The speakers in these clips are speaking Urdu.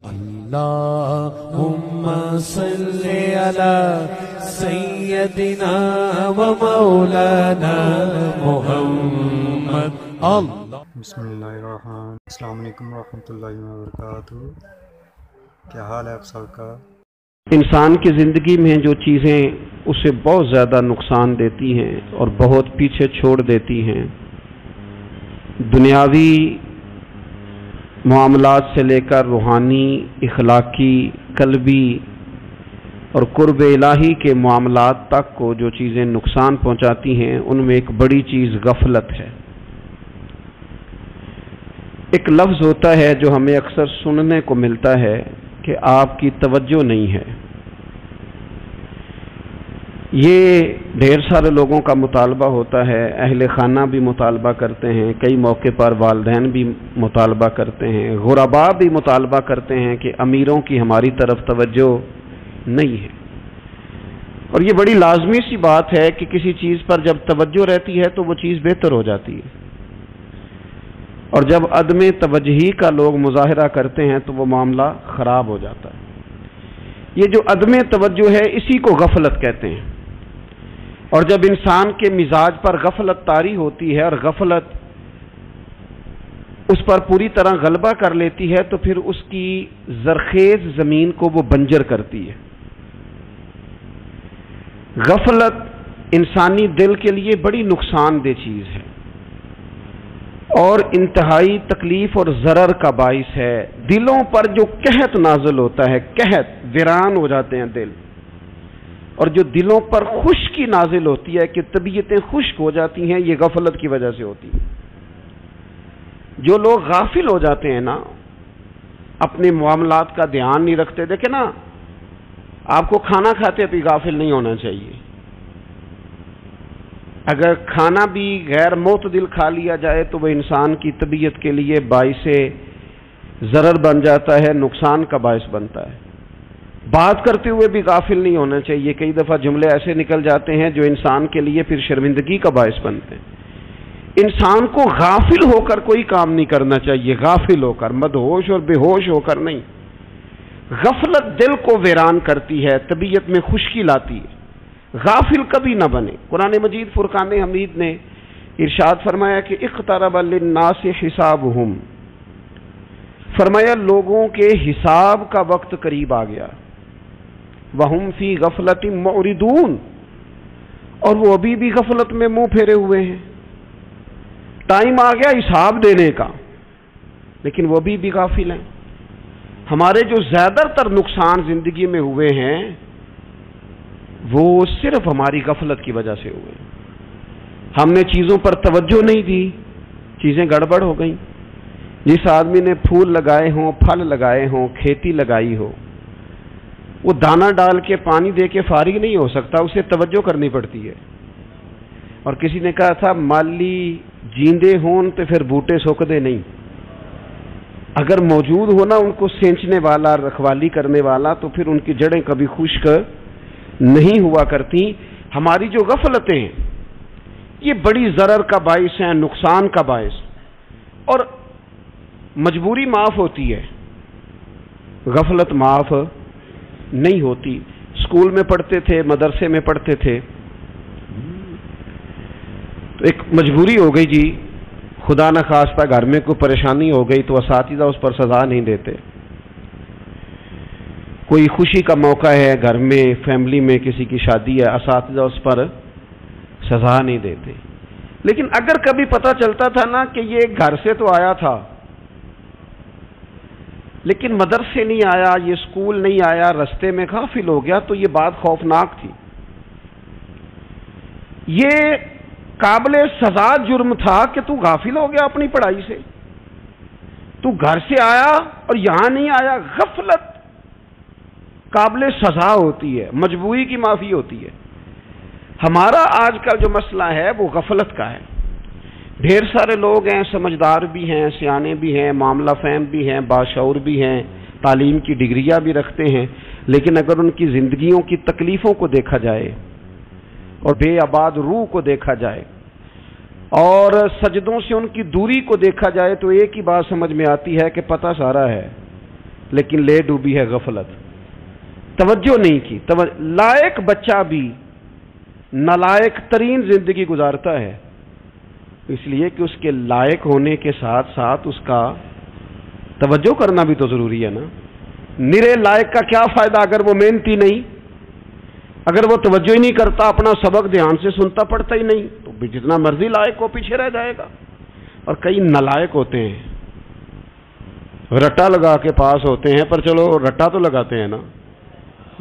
اللهم صل على سيدنا ومولانا محمد بسم اللہ الرحمن. السلام علیکم ورحمۃ اللہ وبرکاتہ. کیا حال ہے آپ سب کا؟ انسان کی زندگی میں جو چیزیں اسے بہت زیادہ نقصان دیتی ہیں اور بہت پیچھے چھوڑ دیتی ہیں، دنیاوی معاملات سے لے کر روحانی، اخلاقی، قلبی اور قرب الہی کے معاملات تک کو جو چیزیں نقصان پہنچاتی ہیں، ان میں ایک بڑی چیز غفلت ہے. ایک لفظ ہوتا ہے جو ہمیں اکثر سننے کو ملتا ہے کہ آپ کی توجہ نہیں ہے. یہ ڈھیر سارے لوگوں کا مطالبہ ہوتا ہے، اہل خانہ بھی مطالبہ کرتے ہیں، کئی موقع پر والدین بھی مطالبہ کرتے ہیں، غرباء بھی مطالبہ کرتے ہیں کہ امیروں کی ہماری طرف توجہ نہیں ہے. اور یہ بڑی لازمی سی بات ہے کہ کسی چیز پر جب توجہ رہتی ہے تو وہ چیز بہتر ہو جاتی ہے، اور جب عدم توجہی کا لوگ مظاہرہ کرتے ہیں تو وہ معاملہ خراب ہو جاتا ہے. یہ جو عدم توجہ ہے اسی کو غفلت کہتے ہیں. اور جب انسان کے مزاج پر غفلت طاری ہوتی ہے اور غفلت اس پر پوری طرح غلبہ کر لیتی ہے تو پھر اس کی زرخیز زمین کو وہ بنجر کرتی ہے. غفلت انسانی دل کے لیے بڑی نقصان دہ چیز ہے اور انتہائی تکلیف اور ضرر کا باعث ہے. دلوں پر جو قحط نازل ہوتا ہے، قحط، ویران ہو جاتے ہیں دل، اور جو دلوں پر خشکی نازل ہوتی ہے کہ طبیعتیں خشک ہو جاتی ہیں، یہ غفلت کی وجہ سے ہوتی ہے. جو لوگ غافل ہو جاتے ہیں نا، اپنے معاملات کا دھیان نہیں رکھتے، دیکھیں نا، آپ کو کھانا کھاتے بھی غافل نہیں ہونا چاہیے. اگر کھانا بھی غیر معتدل کھا لیا جائے تو وہ انسان کی طبیعت کے لیے باعث ضرر بن جاتا ہے، نقصان کا باعث بنتا ہے. بات کرتے ہوئے بھی غافل نہیں ہونا چاہیے. کئی دفعہ جملے ایسے نکل جاتے ہیں جو انسان کے لیے پھر شرمندگی کا باعث بنتے ہیں. انسان کو غافل ہو کر کوئی کام نہیں کرنا چاہیے، غافل ہو کر، مدہوش اور بے ہوش ہو کر نہیں. غفلت دل کو ویران کرتی ہے، طبیعت میں خشکی لاتی ہے. غافل کبھی نہ بنے. قرآن مجید فرقان حمید نے ارشاد فرمایا کہ اقترب للناس حسابہم، فرمایا لوگوں کے حساب کا وقت قریب آ گیا. وہم فی غفلت معرضون، اور وہ ابھی بھی غفلت میں منہ پھیرے ہوئے ہیں. ٹائم آ گیا حساب دینے کا، لیکن وہ ابھی بھی غافل ہیں. ہمارے جو زیادہ تر نقصان زندگی میں ہوئے ہیں وہ صرف ہماری غفلت کی وجہ سے ہوئے. ہم نے چیزوں پر توجہ نہیں دی، چیزیں گڑبڑ ہو گئیں. جس آدمی نے پھول لگائے ہوں، پھل لگائے ہوں، کھیتی لگائی ہو، وہ دانہ ڈال کے پانی دے کے فارغ نہیں ہو سکتا، اسے توجہ کرنی پڑتی ہے. اور کسی نے کہا تھا مالی جیندے ہون تو پھر بوٹے سوکھدے نہیں. اگر موجود ہونا ان کو سینچنے والا، رکھوالی کرنے والا، تو پھر ان کی جڑیں کبھی خشک نہیں ہوا کرتی. ہماری جو غفلتیں ہیں یہ بڑی ضرر کا باعث ہیں، نقصان کا باعث. اور مجبوری معاف ہوتی ہے، غفلت معاف نہیں ہوتی. اسکول میں پڑھتے تھے، مدرسے میں پڑھتے تھے، تو ایک مجبوری ہو گئی جی، خدا نہ خواستہ گھر میں کوئی پریشانی ہو گئی تو اساتذہ اس پر سزا نہیں دیتے. کوئی خوشی کا موقع ہے گھر میں، فیملی میں کسی کی شادی ہے، اساتذہ اس پر سزا نہیں دیتے. لیکن اگر کبھی پتہ چلتا تھا نا کہ یہ گھر سے تو آیا تھا لیکن مدرسے نہیں آیا، یہ اسکول نہیں آیا، رستے میں غافل ہو گیا، تو یہ بات خوفناک تھی. یہ قابل سزا جرم تھا کہ تو غافل ہو گیا اپنی پڑھائی سے. تو گھر سے آیا اور یہاں نہیں آیا. غفلت قابل سزا ہوتی ہے، مجبوری کی معافی ہوتی ہے. ہمارا آج کا جو مسئلہ ہے وہ غفلت کا ہے. ڈھیر سارے لوگ ہیں، سمجھدار بھی ہیں، سیانے بھی ہیں، معاملہ فہم بھی ہیں، باشعور بھی ہیں، تعلیم کی ڈگریاں بھی رکھتے ہیں، لیکن اگر ان کی زندگیوں کی تکلیفوں کو دیکھا جائے اور بے آباد روح کو دیکھا جائے اور سجدوں سے ان کی دوری کو دیکھا جائے تو ایک ہی بات سمجھ میں آتی ہے کہ پتہ سارا ہے لیکن لے ڈوبی ہے غفلت، توجہ نہیں کی۔ لائق بچہ بھی نالائق ترین زندگی گزارتا ہے، اس لیے کہ اس کے لائق ہونے کے ساتھ ساتھ اس کا توجہ کرنا بھی تو ضروری ہے نا۔ نرے لائق کا کیا فائدہ اگر وہ محنتی نہیں، اگر وہ توجہ ہی نہیں کرتا، اپنا سبق دھیان سے سنتا پڑھتا ہی نہیں، تو بھی جتنا مرضی لائق ہو پیچھے رہ جائے گا۔ اور کئی نالائق ہوتے ہیں، رٹا لگا کے پاس ہوتے ہیں، پر چلو رٹا تو لگاتے ہیں نا،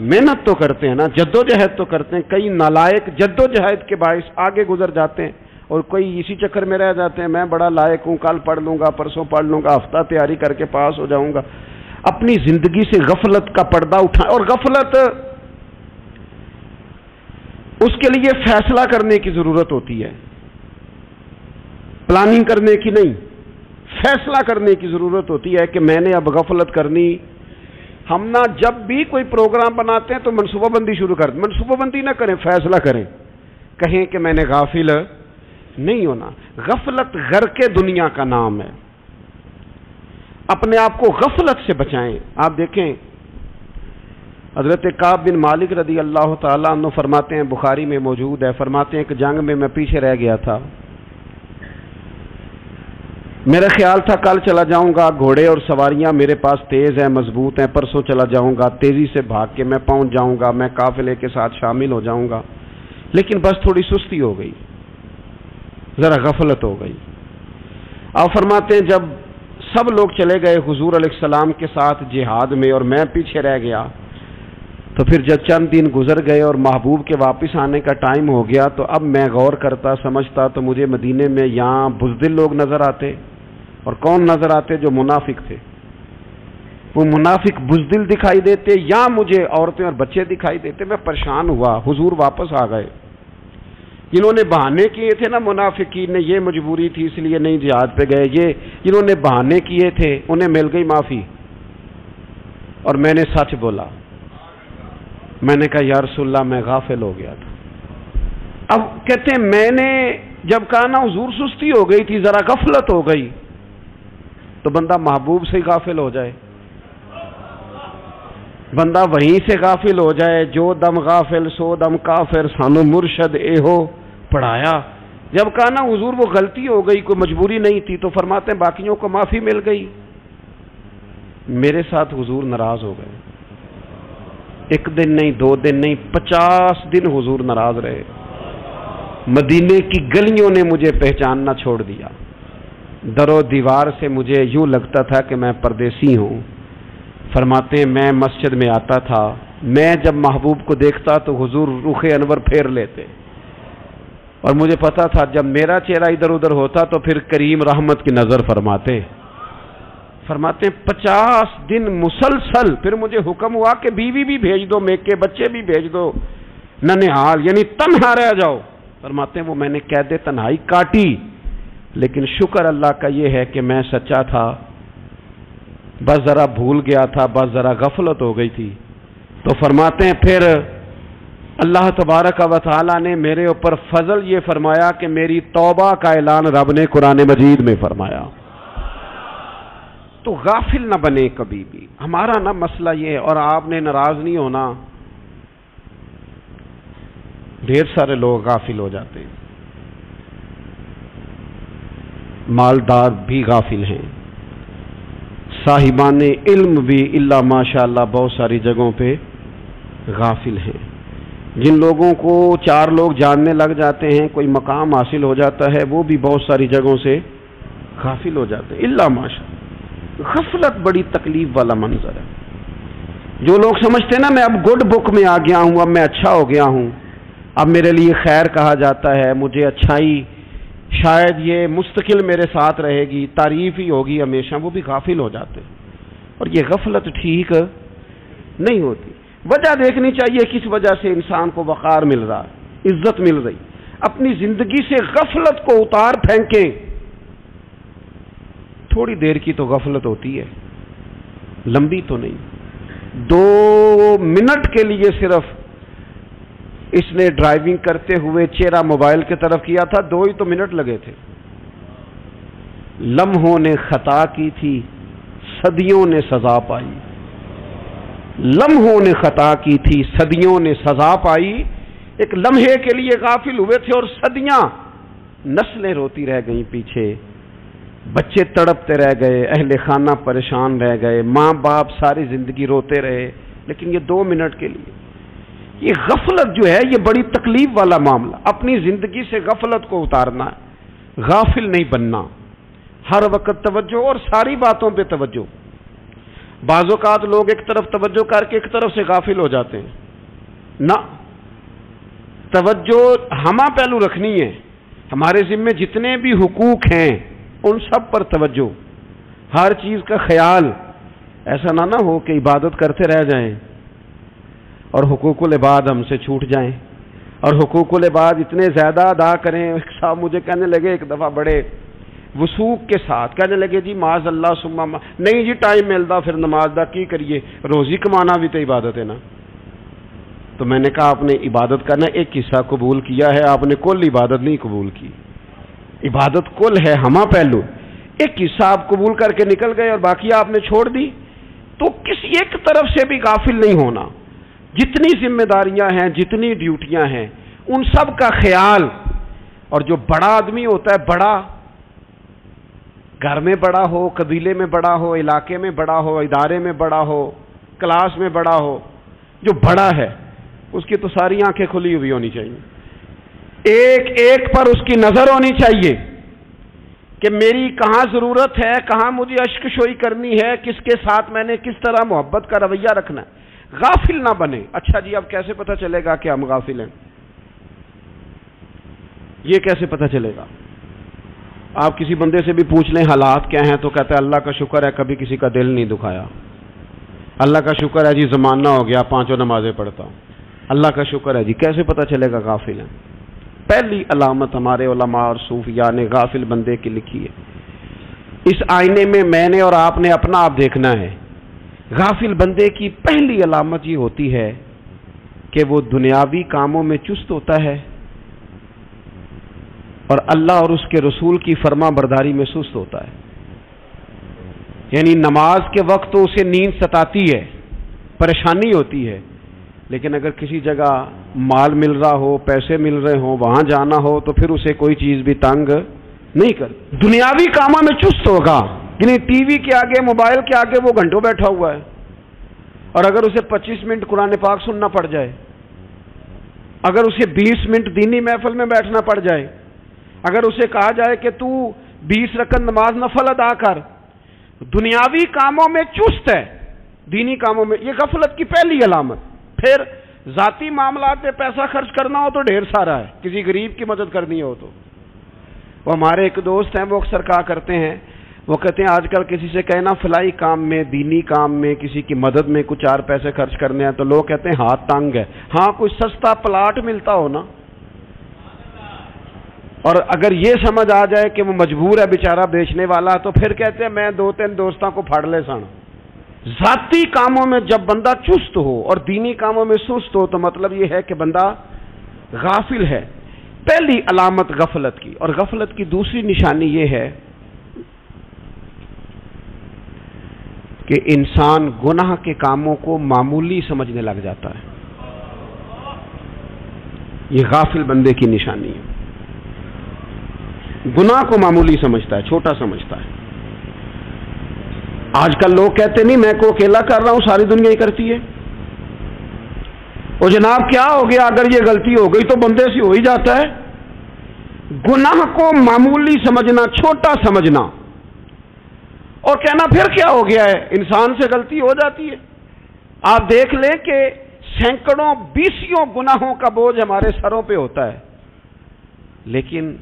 محنت تو کرتے ہیں نا، جدوجہد تو کرتے ہیں۔ کئی نالائق جدوجہد کے باعث آگے گزر جاتے ہیں، اور کوئی اسی چکر میں رہ جاتے ہیں، میں بڑا لائق ہوں، کل پڑھ لوں گا، پرسوں پڑھ لوں گا، ہفتہ تیاری کر کے پاس ہو جاؤں گا۔ اپنی زندگی سے غفلت کا پردہ اٹھائیں، اور غفلت اس کے لیے فیصلہ کرنے کی ضرورت ہوتی ہے، پلاننگ کرنے کی نہیں، فیصلہ کرنے کی ضرورت ہوتی ہے کہ میں نے اب غفلت کرنی۔ ہم نہ جب بھی کوئی پروگرام بناتے ہیں تو منصوبہ بندی شروع کر دیں، منصوبہ بندی نہ کریں، فیصلہ کریں، کہیں کہ میں نے غافل نہیں ہونا۔ غفلت غرق دنیا کا نام ہے، اپنے آپ کو غفلت سے بچائیں۔ آپ دیکھیں حضرت کعب بن مالک رضی اللہ تعالیٰ عنہ فرماتے ہیں، بخاری میں موجود ہے، فرماتے ہیں کہ جنگ میں پیچھے رہ گیا تھا، میرا خیال تھا کل چلا جاؤں گا، گھوڑے اور سواریاں میرے پاس تیز ہیں، مضبوط ہیں، پرسوں چلا جاؤں گا، تیزی سے بھاگ کے میں پہنچ جاؤں گا، میں قافلے کے ساتھ شامل ہو جاؤں گا، لیکن بس تھوڑی سستی ہو گئی، ذرا غفلت ہو گئی۔ آپ فرماتے ہیں جب سب لوگ چلے گئے حضور علیہ السلام کے ساتھ جہاد میں اور میں پیچھے رہ گیا، تو پھر جب چند دن گزر گئے اور محبوب کے واپس آنے کا ٹائم ہو گیا، تو اب میں غور کرتا سمجھتا تو مجھے مدینے میں یہاں بزدل لوگ نظر آتے، اور کون نظر آتے؟ جو منافق تھے، وہ منافق بزدل دکھائی دیتے، یا مجھے عورتیں اور بچے دکھائی دیتے۔ میں پریشان ہوا، حضور واپس آ گئے، جنہوں نے بہانے کیے تھے نا منافقین نے، یہ مجبوری تھی اس لیے نہیں جہاد پہ گئے، یہ جنہوں نے بہانے کیے تھے انہیں مل گئی معافی، اور میں نے سچ بولا، میں نے کہا یا رسول اللہ میں غافل ہو گیا تھا۔ اب کہتے ہیں میں نے جب کہا نا حضور سستی ہو گئی تھی، ذرا غفلت ہو گئی، تو بندہ محبوب سے غافل ہو جائے، بندہ وہیں سے غافل ہو جائے۔ جو دم غافل سو دم کافر، سانو مرشد اے ہو پڑھایا۔ جب کہا نا حضور وہ غلطی ہو گئی، کوئی مجبوری نہیں تھی، تو فرماتے ہیں باقیوں کو معافی مل گئی، میرے ساتھ حضور ناراض ہو گئے۔ ایک دن نہیں، 2 دن نہیں، 50 دن حضور ناراض رہے۔ مدینے کی گلیوں نے مجھے پہچاننا چھوڑ دیا، در و دیوار سے مجھے یوں لگتا تھا کہ میں پردیسی ہوں۔ فرماتے ہیں میں مسجد میں آتا تھا، میں جب محبوب کو دیکھتا تو حضور رخ انور پھیر لیتے، اور مجھے پتا تھا جب میرا چہرہ ادھر ادھر ہوتا تو پھر کریم رحمت کی نظر فرماتے ہیں 50 دن مسلسل۔ پھر مجھے حکم ہوا کہ بیوی بھی بھیج دو، میکے بچے بھی بھیج دو، ننہال یعنی تنہا رہ جاؤ۔ فرماتے ہیں وہ میں نے قید تنہائی کاٹی، لیکن شکر اللہ کا یہ ہے کہ میں سچا تھا، بس ذرا بھول گیا تھا، بس ذرا غفلت ہو گئی تھی۔ تو فرماتے ہیں پھر اللہ تبارک و تعالی نے میرے اوپر فضل یہ فرمایا کہ میری توبہ کا اعلان رب نے قرآن مجید میں فرمایا۔ تو غافل نہ بنے کبھی بھی، ہمارا نا مسئلہ یہ ہے، اور آپ نے ناراض نہیں ہونا، ڈھیر سارے لوگ غافل ہو جاتے ہیں، مالدار بھی غافل ہیں، صاحبان علم بھی الا ماشاء اللہ بہت ساری جگہوں پہ غافل ہیں۔ جن لوگوں کو 4 لوگ جاننے لگ جاتے ہیں، کوئی مقام حاصل ہو جاتا ہے، وہ بھی بہت ساری جگہوں سے غافل ہو جاتے ہیں الا ماشاء اللہ۔ غفلت بڑی تکلیف والا منظر ہے۔ جو لوگ سمجھتے ہیں نا میں اب گڈ بک میں آ گیا ہوں، اب میں اچھا ہو گیا ہوں، اب میرے لیے خیر کہا جاتا ہے، مجھے اچھائی شاید یہ مستقل میرے ساتھ رہے گی، تعریف ہی ہوگی ہمیشہ، وہ بھی غافل ہو جاتے ہیں۔ اور یہ غفلت ٹھیک نہیں ہوتی۔ وجہ دیکھنی چاہیے کس وجہ سے انسان کو وقار مل رہا، عزت مل رہی۔ اپنی زندگی سے غفلت کو اتار پھینکیں۔ تھوڑی دیر کی تو غفلت ہوتی ہے، لمبی تو نہیں۔ 2 منٹ کے لیے صرف اس نے ڈرائیونگ کرتے ہوئے چہرہ موبائل کی طرف کیا تھا، 2 ہی تو منٹ لگے تھے۔ لمحوں نے خطا کی تھی، صدیوں نے سزا پائی۔ لمحوں نے خطا کی تھی، صدیوں نے سزا پائی. ایک لمحے کے لیے غافل ہوئے تھے اور صدیاں، نسلیں روتی رہ گئیں پیچھے، بچے تڑپتے رہ گئے، اہل خانہ پریشان رہ گئے، ماں باپ ساری زندگی روتے رہے. لیکن یہ 2 منٹ کے لیے یہ غفلت جو ہے یہ بڑی تکلیف والا معاملہ. اپنی زندگی سے غفلت کو اتارنا ہے، غافل نہیں بننا، ہر وقت توجہ اور ساری باتوں پہ توجہ. بعض اوقات لوگ ایک طرف توجہ کر کے ایک طرف سے غافل ہو جاتے ہیں. نہ، توجہ ہمہ پہلو رکھنی ہے. ہمارے ذمے جتنے بھی حقوق ہیں ان سب پر توجہ، ہر چیز کا خیال. ایسا نہ ہو کہ عبادت کرتے رہ جائیں اور حقوق العباد ہم سے چھوٹ جائیں، اور حقوق العباد اتنے زیادہ ادا کریں. صاحب مجھے کہنے لگے ایک دفعہ بڑے وثوق کے ساتھ، کہنے لگے جی معاذ اللہ سما نہیں جی ٹائم ملتا پھر نماز دا کی کریے، روزی کمانا بھی تو عبادت ہے نا. تو میں نے کہا آپ نے عبادت کرنا ایک حصہ قبول کیا ہے، آپ نے کل عبادت نہیں قبول کی. عبادت کل ہے، ہمہ پہلو. ایک حصہ آپ قبول کر کے نکل گئے اور باقی آپ نے چھوڑ دی. تو کسی ایک طرف سے بھی غافل نہیں ہونا. جتنی ذمہ داریاں ہیں، جتنی ڈیوٹیاں ہیں، ان سب کا خیال. اور جو بڑا آدمی ہوتا ہے، بڑا گھر میں بڑا ہو، قبیلے میں بڑا ہو، علاقے میں بڑا ہو، ادارے میں بڑا ہو، کلاس میں بڑا ہو، جو بڑا ہے اس کی تو ساری آنکھیں کھلی ہوئی ہونی چاہیے. ایک ایک پر اس کی نظر ہونی چاہیے کہ میری کہاں ضرورت ہے، کہاں مجھے اشک شوئی کرنی ہے، کس کے ساتھ میں نے کس طرح محبت کا رویہ رکھنا ہے. غافل نہ بنے. اچھا جی اب کیسے پتہ چلے گا کہ ہم غافل ہیں؟ یہ کیسے پتہ چلے گا؟ آپ کسی بندے سے بھی پوچھ لیں حالات کیا ہیں تو کہتا ہے اللہ کا شکر ہے کبھی کسی کا دل نہیں دکھایا، اللہ کا شکر ہے جی زمانہ ہو گیا 5 نمازیں پڑھتا ہوں، اللہ کا شکر ہے جی. کیسے پتہ چلے گا غافل ہیں؟ پہلی علامت ہمارے علماء اور صوفیاء نے غافل بندے کی لکھی ہے. اس آئینے میں میں نے اور آپ نے اپنا آپ دیکھنا ہے. غافل بندے کی پہلی علامت یہ ہوتی ہے کہ وہ دنیاوی کاموں میں چست ہوتا ہے اور اللہ اور اس کے رسول کی فرما برداری میں سست ہوتا ہے. یعنی نماز کے وقت تو اسے نیند ستاتی ہے، پریشانی ہوتی ہے، لیکن اگر کسی جگہ مال مل رہا ہو، پیسے مل رہے ہوں، وہاں جانا ہو تو پھر اسے کوئی چیز بھی تنگ نہیں کر. دنیاوی کاموں میں چست ہوگا، یعنی ٹی وی کے آگے، موبائل کے آگے وہ گھنٹوں بیٹھا ہوا ہے. اور اگر اسے 25 منٹ قرآن پاک سننا پڑ جائے، اگر اسے 20 منٹ دینی محفل میں بیٹھنا پڑ جائے، اگر اسے کہا جائے کہ تو 20 رکعت نماز نفل ادا کر، دنیاوی کاموں میں چست ہے، دینی کاموں میں، یہ غفلت کی پہلی علامت. پھر ذاتی معاملات میں پیسہ خرچ کرنا ہو تو ڈھیر سارا ہے، کسی غریب کی مدد کرنی ہو تو. وہ ہمارے ایک دوست ہیں، وہ اکثر کہا کرتے ہیں، وہ کہتے ہیں آج کل کسی سے کہنا فلائی کام میں، دینی کام میں، کسی کی مدد میں کچھ 4 پیسے خرچ کرنے ہیں تو لوگ کہتے ہیں ہاتھ تنگ ہے. ہاں کوئی سستا پلاٹ ملتا ہو نا، اور اگر یہ سمجھ آ جائے کہ وہ مجبور ہے بیچارہ بیچنے والا، تو پھر کہتے ہیں میں 2-3 دوستوں کو پھاڑ لے سن. ذاتی کاموں میں جب بندہ چست ہو اور دینی کاموں میں سست ہو تو مطلب یہ ہے کہ بندہ غافل ہے. پہلی علامت غفلت کی. اور غفلت کی دوسری نشانی یہ ہے کہ انسان گناہ کے کاموں کو معمولی سمجھنے لگ جاتا ہے. یہ غافل بندے کی نشانی ہے. گناہ کو معمولی سمجھتا ہے، چھوٹا سمجھتا ہے. آج کل لوگ کہتے نہیں میں کو اکیلا کر رہا ہوں، ساری دنیا ہی کرتی ہے. اور جناب کیا ہو گیا، اگر یہ غلطی ہو گئی تو بندے سے ہو ہی جاتا ہے. گناہ کو معمولی سمجھنا، چھوٹا سمجھنا اور کہنا پھر کیا ہو گیا ہے، انسان سے غلطی ہو جاتی ہے. آپ دیکھ لیں کہ سینکڑوں بیسیوں گناہوں کا بوجھ ہمارے سروں پہ ہوتا ہے، لیکن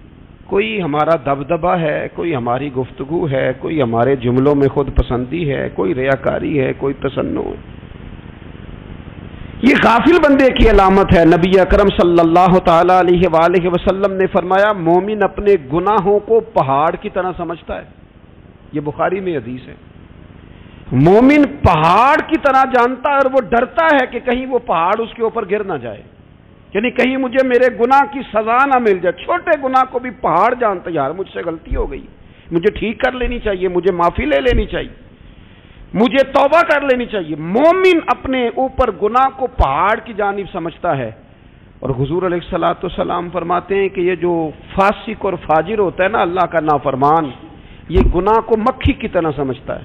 کوئی ہمارا دبدبا ہے، کوئی ہماری گفتگو ہے، کوئی ہمارے جملوں میں خود پسندی ہے، کوئی ریاکاری ہے، کوئی تصنع ہے. یہ غافل بندے کی علامت ہے. نبی اکرم صلی اللہ تعالی علیہ وآلہ وسلم نے فرمایا مومن اپنے گناہوں کو پہاڑ کی طرح سمجھتا ہے. یہ بخاری میں حدیث ہے. مومن پہاڑ کی طرح جانتا ہے اور وہ ڈرتا ہے کہ کہیں وہ پہاڑ اس کے اوپر گر نہ جائے، یعنی کہیں مجھے میرے گناہ کی سزا نہ مل جائے. چھوٹے گناہ کو بھی پہاڑ جانتا ہے، یار مجھ سے غلطی ہو گئی، مجھے ٹھیک کر لینی چاہیے، مجھے معافی لے لینی چاہیے. مجھے توبہ کر لینی چاہیے. مومن اپنے اوپر گناہ کو پہاڑ کی جانب سمجھتا ہے. اور حضور علیہ الصلوۃ والسلام فرماتے ہیں کہ یہ جو فاسق اور فاجر ہوتا ہے نا، اللہ کا نافرمان، یہ گناہ کو مکھی کی طرح سمجھتا ہے.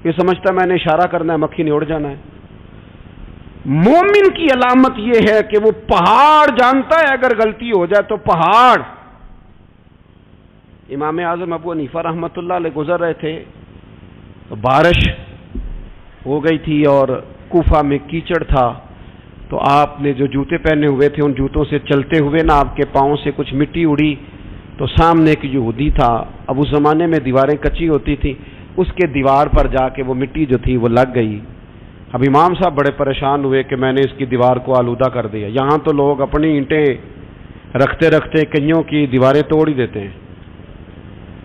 یہ سمجھتا ہے میں نے اشارہ کرنا ہے، مکھی نے اڑ جانا ہے. مومن کی علامت یہ ہے کہ وہ پہاڑ جانتا ہے اگر غلطی ہو جائے تو پہاڑ. امام اعظم ابو حنیفہ رحمۃ اللہ علیہ گزر رہے تھے تو بارش ہو گئی تھی اور کوفہ میں کیچڑ تھا، تو آپ نے جو جوتے پہنے ہوئے تھے ان جوتوں سے چلتے ہوئے نا آپ کے پاؤں سے کچھ مٹی اڑی، تو سامنے ایک یہودی تھا. اب اس زمانے میں دیواریں کچی ہوتی تھی، اس کے دیوار پر جا کے وہ مٹی جو تھی وہ لگ گئی. اب امام صاحب بڑے پریشان ہوئے کہ میں نے اس کی دیوار کو آلودہ کر دیا. یہاں تو لوگ اپنی اینٹیں رکھتے رکھتے کئیوں کی دیواریں توڑ ہی دیتے ہیں،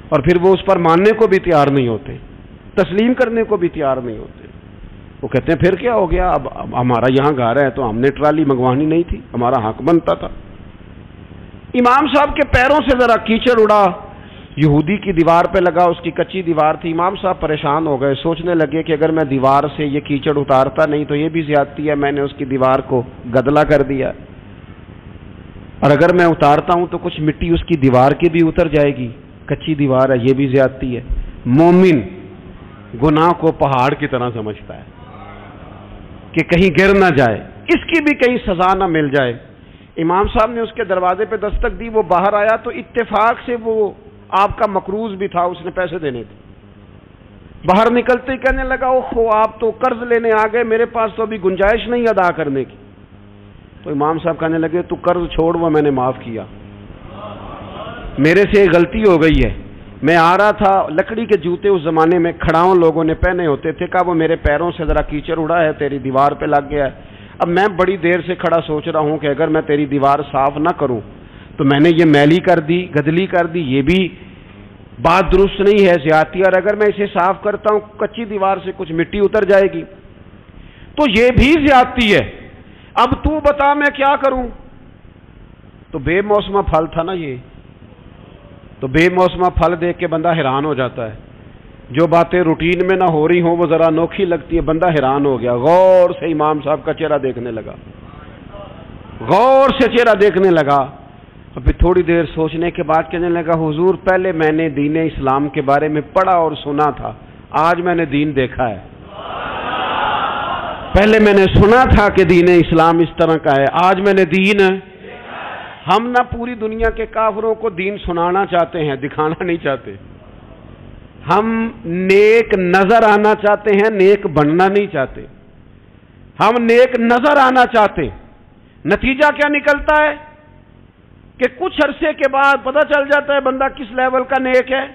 اور پھر وہ اس پر ماننے کو بھی تیار نہیں ہوتے، تسلیم کرنے کو بھی تیار نہیں ہوتے. وہ کہتے ہیں پھر کیا ہو گیا، اب ہمارا یہاں گھر ہے تو ہم نے ٹرالی منگوانی نہیں تھی، ہمارا حق بنتا تھا. امام صاحب کے پیروں سے ذرا کیچڑ اڑا، یہودی کی دیوار پہ لگا، اس کی کچی دیوار تھی. امام صاحب پریشان ہو گئے، سوچنے لگے کہ اگر میں دیوار سے یہ کیچڑ اتارتا نہیں تو یہ بھی زیادتی ہے، میں نے اس کی دیوار کو گدلا کر دیا، اور اگر میں اتارتا ہوں تو کچھ مٹی اس کی دیوار کی بھی اتر جائے گی، کچی دیوار ہے، یہ بھی زیادتی ہے. مومن گناہ کو پہاڑ کی طرح سمجھتا ہے کہ کہیں گر نہ جائے، اس کی بھی کہیں سزا نہ مل جائے. امام صاحب نے اس کے دروازے پہ دستک دی، وہ باہر آیا تو اتفاق سے وہ آپ کا مقروض بھی تھا، اس نے پیسے دینے تھے. باہر نکلتے ہی کہنے لگا اوہ آپ تو قرض لینے آ گئے، میرے پاس تو ابھی گنجائش نہیں ادا کرنے کی. تو امام صاحب کہنے لگے تو قرض چھوڑ، وہ میں نے معاف کیا، میرے سے غلطی ہو گئی ہے. میں آ رہا تھا، لکڑی کے جوتے اس زمانے میں کھڑاؤں لوگوں نے پہنے ہوتے تھے، کہا وہ میرے پیروں سے ذرا کیچڑ اڑا ہے، تیری دیوار پہ لگ گیا ہے. اب میں بڑی دیر سے کھڑا سوچ رہا ہوں کہ اگر میں تیری دیوار صاف نہ کروں تو میں نے یہ میلی کر دی، گدلی کر دی، یہ بھی بات درست نہیں ہے، زیادتی. اور اگر میں اسے صاف کرتا ہوں کچی دیوار سے کچھ مٹی اتر جائے گی تو یہ بھی زیادتی ہے. اب تو بتا میں کیا کروں. تو بے موسمہ پھل تھا نا یہ، تو بے موسمہ پھل دیکھ کے بندہ حیران ہو جاتا ہے. جو باتیں روٹین میں نہ ہو رہی ہوں وہ ذرا انوکھی لگتی ہے، بندہ حیران ہو گیا. غور سے امام صاحب کا چہرہ دیکھنے لگا، غور سے چہرہ دیکھنے لگا، اور پھر تھوڑی دیر سوچنے کے بعد کہنے لگا حضور پہلے میں نے دین اسلام کے بارے میں پڑھا اور سنا تھا، آج میں نے دین دیکھا ہے. پہلے میں نے سنا تھا کہ دین اسلام اس طرح کا ہے، آج میں نے دین. ہم نہ پوری دنیا کے کافروں کو دین سنانا چاہتے ہیں، دکھانا نہیں چاہتے. ہم نیک نظر آنا چاہتے ہیں، نیک بننا نہیں چاہتے. ہم نیک نظر آنا چاہتے. نتیجہ کیا نکلتا ہے کہ کچھ عرصے کے بعد پتہ چل جاتا ہے بندہ کس لیول کا نیک ہے،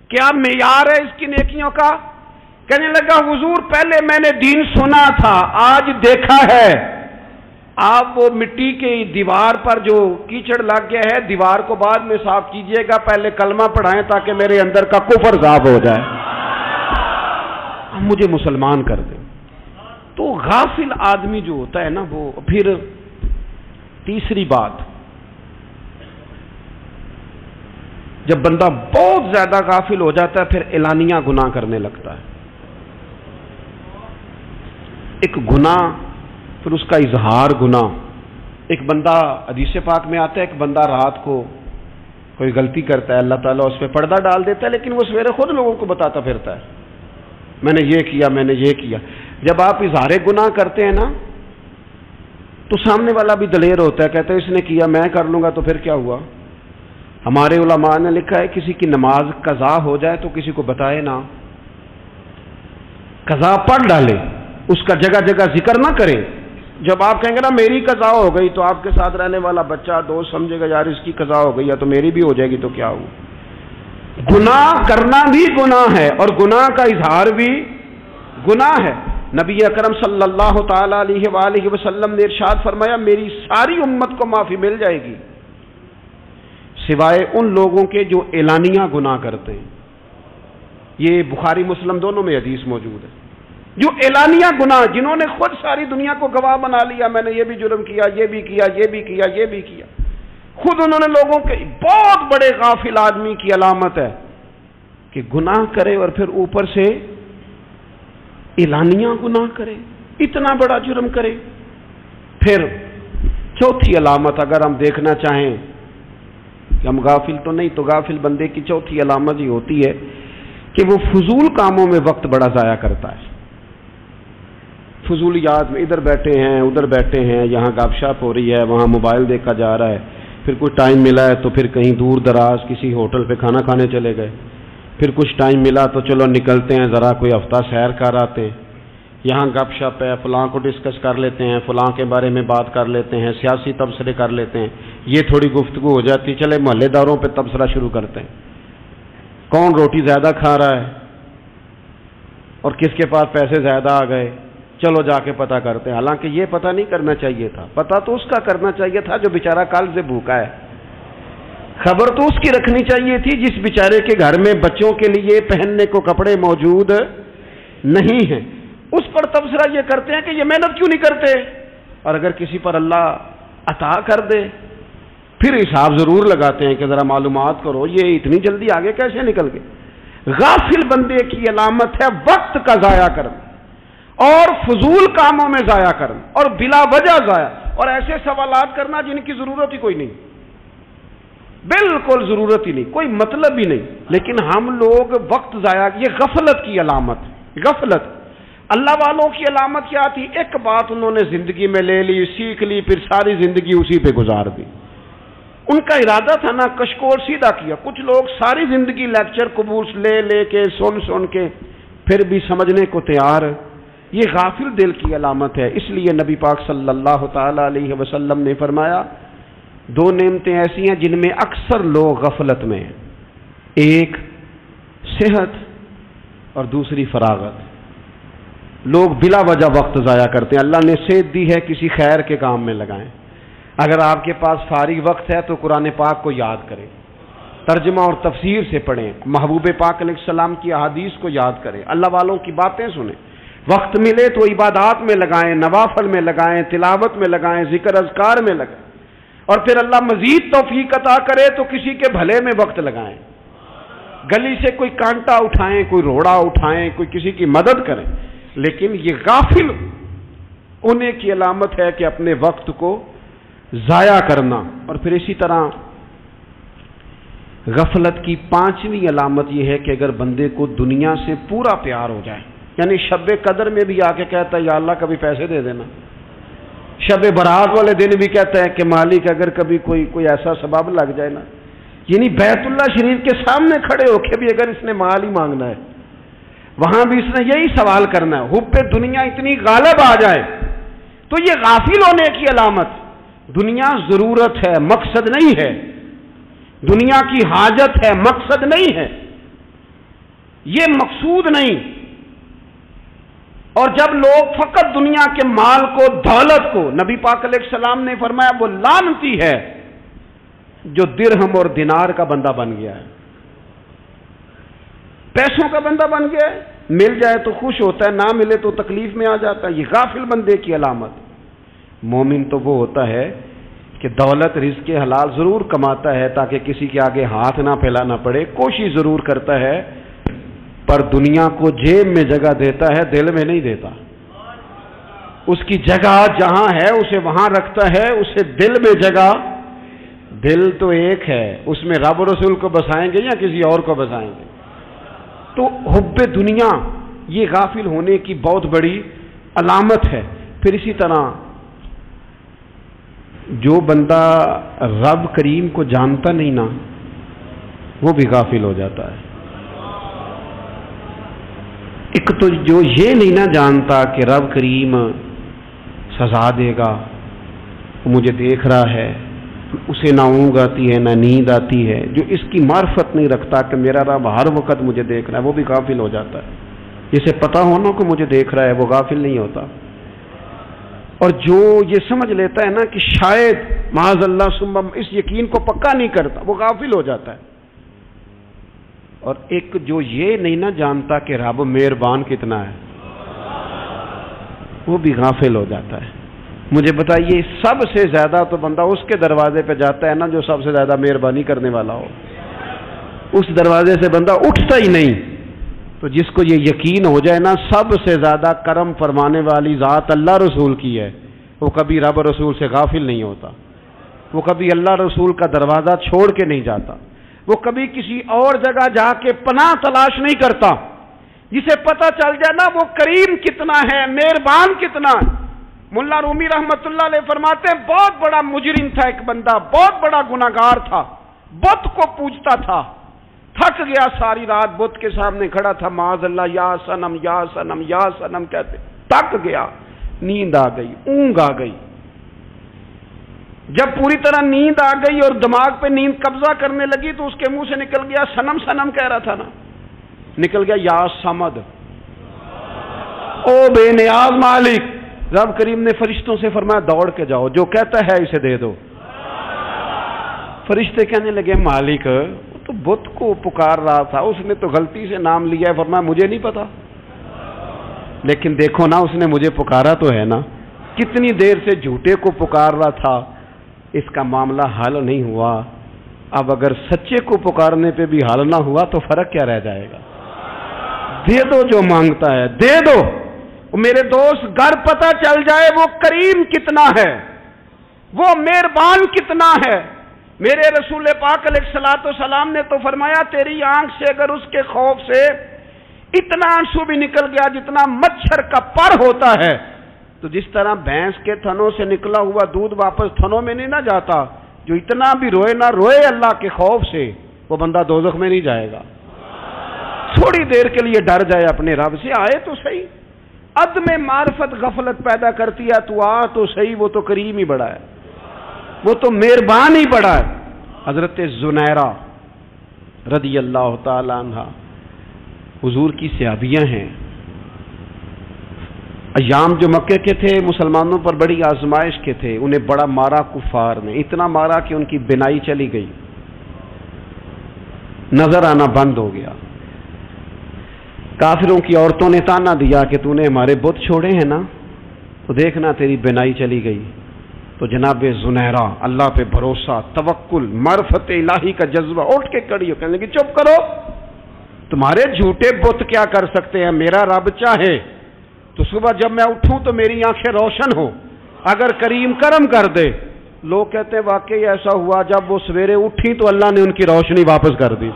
کیا معیار ہے اس کی نیکیوں کا. کہنے لگا حضور پہلے میں نے دین سنا تھا، آج دیکھا ہے. آپ وہ مٹی کی دیوار پر جو کیچڑ لگ گیا ہے، دیوار کو بعد میں صاف کیجئے گا، پہلے کلمہ پڑھائیں تاکہ میرے اندر کا کفر صاف ہو جائے، مجھے مسلمان کر دیں. تو غافل آدمی جو ہوتا ہے نا وہ. پھر تیسری بات، جب بندہ بہت زیادہ غافل ہو جاتا ہے پھر اعلانیہ گناہ کرنے لگتا ہے. ایک گناہ پھر اس کا اظہار گناہ. ایک بندہ حدیث پاک میں آتا ہے، ایک بندہ رات کو کوئی غلطی کرتا ہے، اللہ تعالیٰ اس پہ پردہ ڈال دیتا ہے، لیکن وہ سویرے خود لوگوں کو بتاتا پھرتا ہے میں نے یہ کیا، میں نے یہ کیا. جب آپ اظہار گناہ کرتے ہیں نا تو سامنے والا بھی دلیر ہوتا ہے، کہتا ہے اس نے کیا میں کر لوں گا تو پھر کیا ہوا. ہمارے علماء نے لکھا ہے کسی کی نماز قضا ہو جائے تو کسی کو بتائے نہ، قضا پڑھ ڈالے، اس کا جگہ جگہ ذکر نہ کرے. جب آپ کہیں گے نا میری قضا ہو گئی تو آپ کے ساتھ رہنے والا بچہ دوست سمجھے گا یار اس کی قضا ہو گئی ہے تو میری بھی ہو جائے گی تو کیا ہوا. گناہ کرنا بھی گناہ ہے اور گناہ کا اظہار بھی گناہ ہے. نبی اکرم صلی اللہ تعالی علیہ وآلہ وسلم نے ارشاد فرمایا میری ساری امت کو معافی مل جائے گی سوائے ان لوگوں کے جو اعلانیہ گناہ کرتے ہیں. یہ بخاری مسلم دونوں میں حدیث موجود ہے. جو اعلانیہ گناہ، جنہوں نے خود ساری دنیا کو گواہ بنا لیا میں نے یہ بھی جرم کیا، یہ بھی کیا، یہ بھی کیا، یہ بھی کیا، خود انہوں نے لوگوں کے. بہت بڑے غافل آدمی کی علامت ہے کہ گناہ کرے اور پھر اوپر سے اعلانیہ گناہ کرے، اتنا بڑا جرم کرے۔ پھر چوتھی علامت اگر ہم دیکھنا چاہیں کہ ہم غافل تو نہیں، تو غافل بندے کی چوتھی علامت یہ ہوتی ہے کہ وہ فضول کاموں میں وقت بڑا ضائع کرتا ہے۔ فضولیات میں ادھر بیٹھے ہیں ادھر بیٹھے ہیں، یہاں گپ شپ ہو رہی ہے، وہاں موبائل دیکھا جا رہا ہے، پھر کچھ ٹائم ملا ہے تو پھر کہیں دور دراز کسی ہوٹل پہ کھانا کھانے چلے گئے، پھر کچھ ٹائم ملا تو چلو نکلتے ہیں ذرا کوئی ہفتہ سیر کر آتے ہیں، یہاں گپ شپ ہے، فلاں کو ڈسکس کر لیتے ہیں، فلاں کے بارے میں بات کر لیتے ہیں، سیاسی تبصرے کر لیتے ہیں، یہ تھوڑی گفتگو ہو جاتی، چلے محلے داروں پہ تبصرہ شروع کرتے ہیں، کون روٹی زیادہ کھا رہا ہے اور کس کے پاس پیسے زیادہ آ گئے، چلو جا کے پتہ کرتے ہیں۔ حالانکہ یہ پتہ نہیں کرنا چاہیے تھا، پتہ تو اس کا کرنا چاہیے تھا جو بیچارہ کل سے بھوکا ہے، خبر تو اس کی رکھنی چاہیے تھی جس بیچارے کے گھر میں بچوں کے لیے پہننے کو کپڑے موجود نہیں ہیں۔ اس پر تبصرہ یہ کرتے ہیں کہ یہ محنت کیوں نہیں کرتے، اور اگر کسی پر اللہ عطا کر دے پھر حساب ضرور لگاتے ہیں کہ ذرا معلومات کرو یہ اتنی جلدی آگے کیسے نکل گئے۔ غافل بندے کی علامت ہے وقت کا ضائع کرنا اور فضول کاموں میں ضائع کرنا اور بلا وجہ ضائع، اور ایسے سوالات کرنا جن کی ضرورت ہی کوئی نہیں، بالکل ضرورت ہی نہیں، کوئی مطلب ہی نہیں، لیکن ہم لوگ وقت ضائع، یہ غفلت کی علامت، غفلت۔ اللہ والوں کی علامت کیا تھی؟ ایک بات انہوں نے زندگی میں لے لی، سیکھ لی، پھر ساری زندگی اسی پہ گزار دی۔ ان کا ارادہ تھا نا کشکول سیدھا کیا۔ کچھ لوگ ساری زندگی لیکچر قبول لے لے کے سن کے پھر بھی سمجھنے کو تیار، یہ غافل دل کی علامت ہے۔ اس لیے نبی پاک صلی اللہ تعالی علیہ وسلم نے فرمایا دو نعمتیں ایسی ہیں جن میں اکثر لوگ غفلت میں ہیں، ایک صحت اور دوسری فراغت۔ لوگ بلا وجہ وقت ضائع کرتے ہیں۔ اللہ نے صحت دی ہے، کسی خیر کے کام میں لگائیں۔ اگر آپ کے پاس فارغ وقت ہے تو قرآن پاک کو یاد کریں، ترجمہ اور تفسیر سے پڑھیں، محبوب پاک علیہ السلام کی احادیث کو یاد کریں، اللہ والوں کی باتیں سنیں۔ وقت ملے تو عبادات میں لگائیں، نوافل میں لگائیں، تلاوت میں لگائیں، ذکر اذکار میں لگائیں، اور پھر اللہ مزید توفیق عطا کرے تو کسی کے بھلے میں وقت لگائیں، گلی سے کوئی کانٹا اٹھائیں، کوئی روڑا اٹھائیں، کوئی کسی کی مدد کریں۔ لیکن یہ غافل ہونے کی علامت ہے کہ اپنے وقت کو ضائع کرنا۔ اور پھر اسی طرح غفلت کی پانچویں علامت یہ ہے کہ اگر بندے کو دنیا سے پورا پیار ہو جائے، یعنی شب قدر میں بھی آ کے کہتا ہے یا اللہ کبھی پیسے دے دینا، شب برات والے دن بھی کہتا ہے کہ مالک اگر کبھی کوئی ایسا سبب لگ جائے نا، یعنی بیت اللہ شریف کے سامنے کھڑے ہو کے بھی اگر اس نے مال ہی مانگنا ہے وہاں بھی اس نے یہی سوال کرنا ہے، حب پہ دنیا اتنی غالب آ جائے، تو یہ غافل ہونے کی علامت۔ دنیا ضرورت ہے، مقصد نہیں ہے، دنیا کی حاجت ہے، مقصد نہیں ہے، یہ مقصود نہیں۔ اور جب لوگ فقط دنیا کے مال کو، دولت کو، نبی پاک علیہ السلام نے فرمایا وہ لعنتی ہے جو درہم اور دینار کا بندہ بن گیا ہے، پیسوں کا بندہ بن گیا ہے، مل جائے تو خوش ہوتا ہے، نہ ملے تو تکلیف میں آ جاتا ہے۔ یہ غافل بندے کی علامت۔ مومن تو وہ ہوتا ہے کہ دولت رزق حلال ضرور کماتا ہے تاکہ کسی کے آگے ہاتھ نہ پھیلانا پڑے، کوشش ضرور کرتا ہے، پر دنیا کو جیب میں جگہ دیتا ہے، دل میں نہیں دیتا۔ اس کی جگہ جہاں ہے اسے وہاں رکھتا ہے، اسے دل میں جگہ، دل تو ایک ہے، اس میں رب رسول کو بسائیں گے یا کسی اور کو بسائیں گے؟ تو حب دنیا یہ غافل ہونے کی بہت بڑی علامت ہے۔ پھر اسی طرح جو بندہ رب کریم کو جانتا نہیں نا وہ بھی غافل ہو جاتا ہے۔ ایک تو جو یہ نہیں نہ جانتا کہ رب کریم سزا دے گا، وہ مجھے دیکھ رہا ہے، اسے نہ اونگ آتی ہے نہ نیند آتی ہے، جو اس کی معرفت نہیں رکھتا کہ میرا رب ہر وقت مجھے دیکھ رہا ہے، وہ بھی غافل ہو جاتا ہے۔ جسے پتہ ہونا کہ مجھے دیکھ رہا ہے وہ غافل نہیں ہوتا۔ اور جو یہ سمجھ لیتا ہے نا کہ شاید معاذ اللہ ثم اس یقین کو پکا نہیں کرتا، وہ غافل ہو جاتا ہے۔ اور ایک جو یہ نہیں نہ جانتا کہ رب مہربان کتنا ہے، وہ بھی غافل ہو جاتا ہے۔ مجھے بتائیے سب سے زیادہ تو بندہ اس کے دروازے پہ جاتا ہے نا جو سب سے زیادہ مہربانی کرنے والا ہو، اس دروازے سے بندہ اٹھتا ہی نہیں۔ تو جس کو یہ یقین ہو جائے نا سب سے زیادہ کرم فرمانے والی ذات اللہ رسول کی ہے، وہ کبھی رب رسول سے غافل نہیں ہوتا، وہ کبھی اللہ رسول کا دروازہ چھوڑ کے نہیں جاتا، وہ کبھی کسی اور جگہ جا کے پناہ تلاش نہیں کرتا۔ جسے پتہ چل جائے نا وہ کریم کتنا ہے، مہربان کتنا ہے۔ ملا رومی رحمت اللہ علیہ فرماتے ہیں بہت بڑا مجرم تھا ایک بندہ، بہت بڑا گناہگار تھا، بت کو پوجتا تھا، تھک گیا ساری رات بت کے سامنے کھڑا تھا، معاذ اللہ یا صنم یا صنم یا صنم کہتے، تھک گیا، نیند آ گئی، اونگ آ گئی۔ جب پوری طرح نیند آ گئی اور دماغ پہ نیند قبضہ کرنے لگی تو اس کے منہ سے نکل گیا، صنم صنم کہہ رہا تھا نا، نکل گیا یا صمد، او بے نیاز مالک۔ رب کریم نے فرشتوں سے فرمایا دوڑ کے جاؤ، جو کہتا ہے اسے دے دو۔ فرشتے کہنے لگے مالک وہ تو بت کو پکار رہا تھا، اس نے تو غلطی سے نام لیا ہے۔ فرمایا مجھے نہیں پتا، لیکن دیکھو نا اس نے مجھے پکارا تو ہے نا، کتنی دیر سے جھوٹے کو پکار رہا تھا، اس کا معاملہ حل نہیں ہوا، اب اگر سچے کو پکارنے پہ بھی حل نہ ہوا تو فرق کیا رہ جائے گا؟ دے دو جو مانگتا ہے، دے دو۔ میرے دوست گھر پتہ چل جائے وہ کریم کتنا ہے، وہ مہربان کتنا ہے۔ میرے رسول پاک علیہ الصلوۃ والسلام نے تو فرمایا تیری آنکھ سے اگر اس کے خوف سے اتنا آنسو بھی نکل گیا جتنا مچھر کا پر ہوتا ہے، تو جس طرح بھینس کے تھنوں سے نکلا ہوا دودھ واپس تھنوں میں نہیں نہ جاتا، جو اتنا بھی روئے نہ روئے اللہ کے خوف سے، وہ بندہ دوزخ میں نہیں جائے گا۔ تھوڑی دیر کے لیے ڈر جائے اپنے رب سے، آئے تو صحیح۔ عدم معرفت غفلت پیدا کرتی ہے، تو آ تو صحیح، وہ تو کریم ہی بڑا ہے، وہ تو مہربان ہی بڑا ہے۔ حضرت زنیرہ رضی اللہ تعالی عنہ حضور کی صحابیاں ہیں، ایام جو مکے کے تھے مسلمانوں پر بڑی آزمائش کے تھے، انہیں بڑا مارا کفار نے، اتنا مارا کہ ان کی بینائی چلی گئی، نظر آنا بند ہو گیا۔ کافروں کی عورتوں نے تانا دیا کہ تو نے ہمارے بت چھوڑے ہیں نا، تو دیکھنا تیری بینائی چلی گئی۔ تو جناب زنیرہ اللہ پہ بھروسہ، توکل، معرفت الہی کا جذبہ، اٹھ کے کھڑی ہو کہنے لگی چپ کرو، تمہارے جھوٹے بت کیا کر سکتے ہیں، میرا رب چاہے تو صبح جب میں اٹھوں تو میری آنکھیں روشن ہو، اگر کریم کرم کر دے۔ لوگ کہتے ہیں واقعی ایسا ہوا، جب وہ سویرے اٹھی تو اللہ نے ان کی روشنی واپس کر دی۔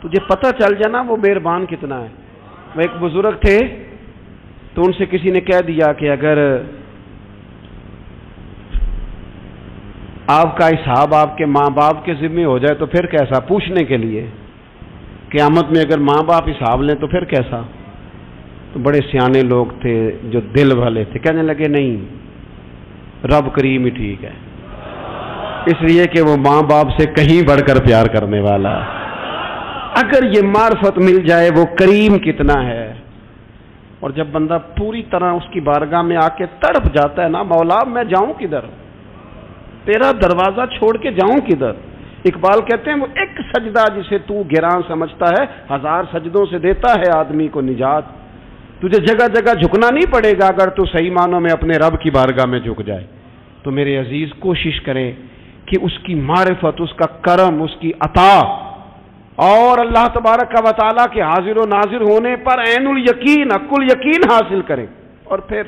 تجھے پتہ چل جانا وہ مہربان کتنا ہے۔ وہ ایک بزرگ تھے تو ان سے کسی نے کہہ دیا کہ اگر آپ کا حساب آپ کے ماں باپ کے ذمہ ہو جائے تو پھر کیسا، پوچھنے کے لیے قیامت میں اگر ماں باپ حساب لیں تو پھر کیسا۔ تو بڑے سیانے لوگ تھے جو دل والے تھے، کہنے لگے نہیں، رب کریم ہی ٹھیک ہے، اس لیے کہ وہ ماں باپ سے کہیں بڑھ کر پیار کرنے والا ہے۔ اگر یہ معرفت مل جائے وہ کریم کتنا ہے۔ اور جب بندہ پوری طرح اس کی بارگاہ میں آ کے تڑپ جاتا ہے نا، مولا میں جاؤں کدھر، تیرا دروازہ چھوڑ کے جاؤں کدھر۔ اقبال کہتے ہیں وہ ایک سجدہ جسے تو گراں سمجھتا ہے، 1000 سجدوں سے دیتا ہے آدمی کو نجات۔ تجھے جگہ جگہ جھکنا نہیں پڑے گا اگر تو صحیح معنوں میں اپنے رب کی بارگاہ میں جھک جائے۔ تو میرے عزیز کوشش کریں کہ اس کی معرفت، اس کا کرم، اس کی عطا اور اللہ تبارک و تعالیٰ کے حاضر و ناظر ہونے پر عین الیقین، حق الیقین حاصل کریں۔ اور پھر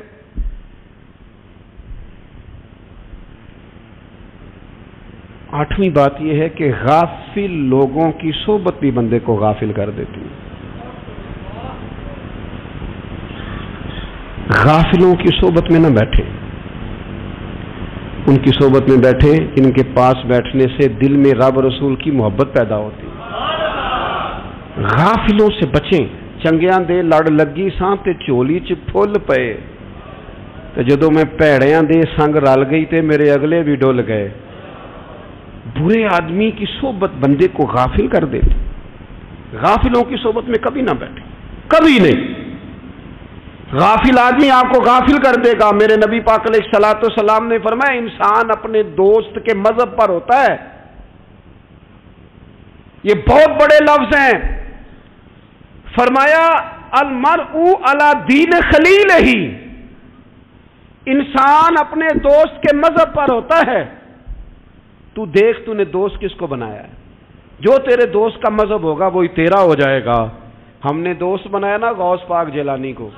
آٹھویں بات یہ ہے کہ غافل لوگوں کی صحبت بھی بندے کو غافل کر دیتی ہے۔ غافلوں کی صحبت میں نہ بیٹھے، ان کی صحبت میں بیٹھے، ان کے پاس بیٹھنے سے دل میں رب رسول کی محبت پیدا ہوتی ہے۔ غافلوں سے بچیں۔ چنگیاں دے لڑ لگی ساں تے چولی چ پھل پئے، تے جدوں میں پیڑیاں دے سنگ رل گئی تے میرے اگلے بھی ڈل گئے۔ برے آدمی کی صحبت بندے کو غافل کر دیتی۔ غافلوں کی صحبت میں کبھی نہ بیٹھے، کبھی نہیں۔ غافل آدمی آپ کو غافل کر دے گا۔ میرے نبی پاک علیہ الصلوۃ والسلام نے فرمایا انسان اپنے دوست کے مذہب پر ہوتا ہے۔ یہ بہت بڑے لفظ ہیں۔ فرمایا المرء علی دین خلیلہ، انسان اپنے دوست کے مذہب پر ہوتا ہے۔ تو دیکھ تو نے دوست کس کو بنایا ہے۔ جو تیرے دوست کا مذہب ہوگا وہی تیرا ہو جائے گا. ہم نے دوست بنایا نا غوث پاک جیلانی کو,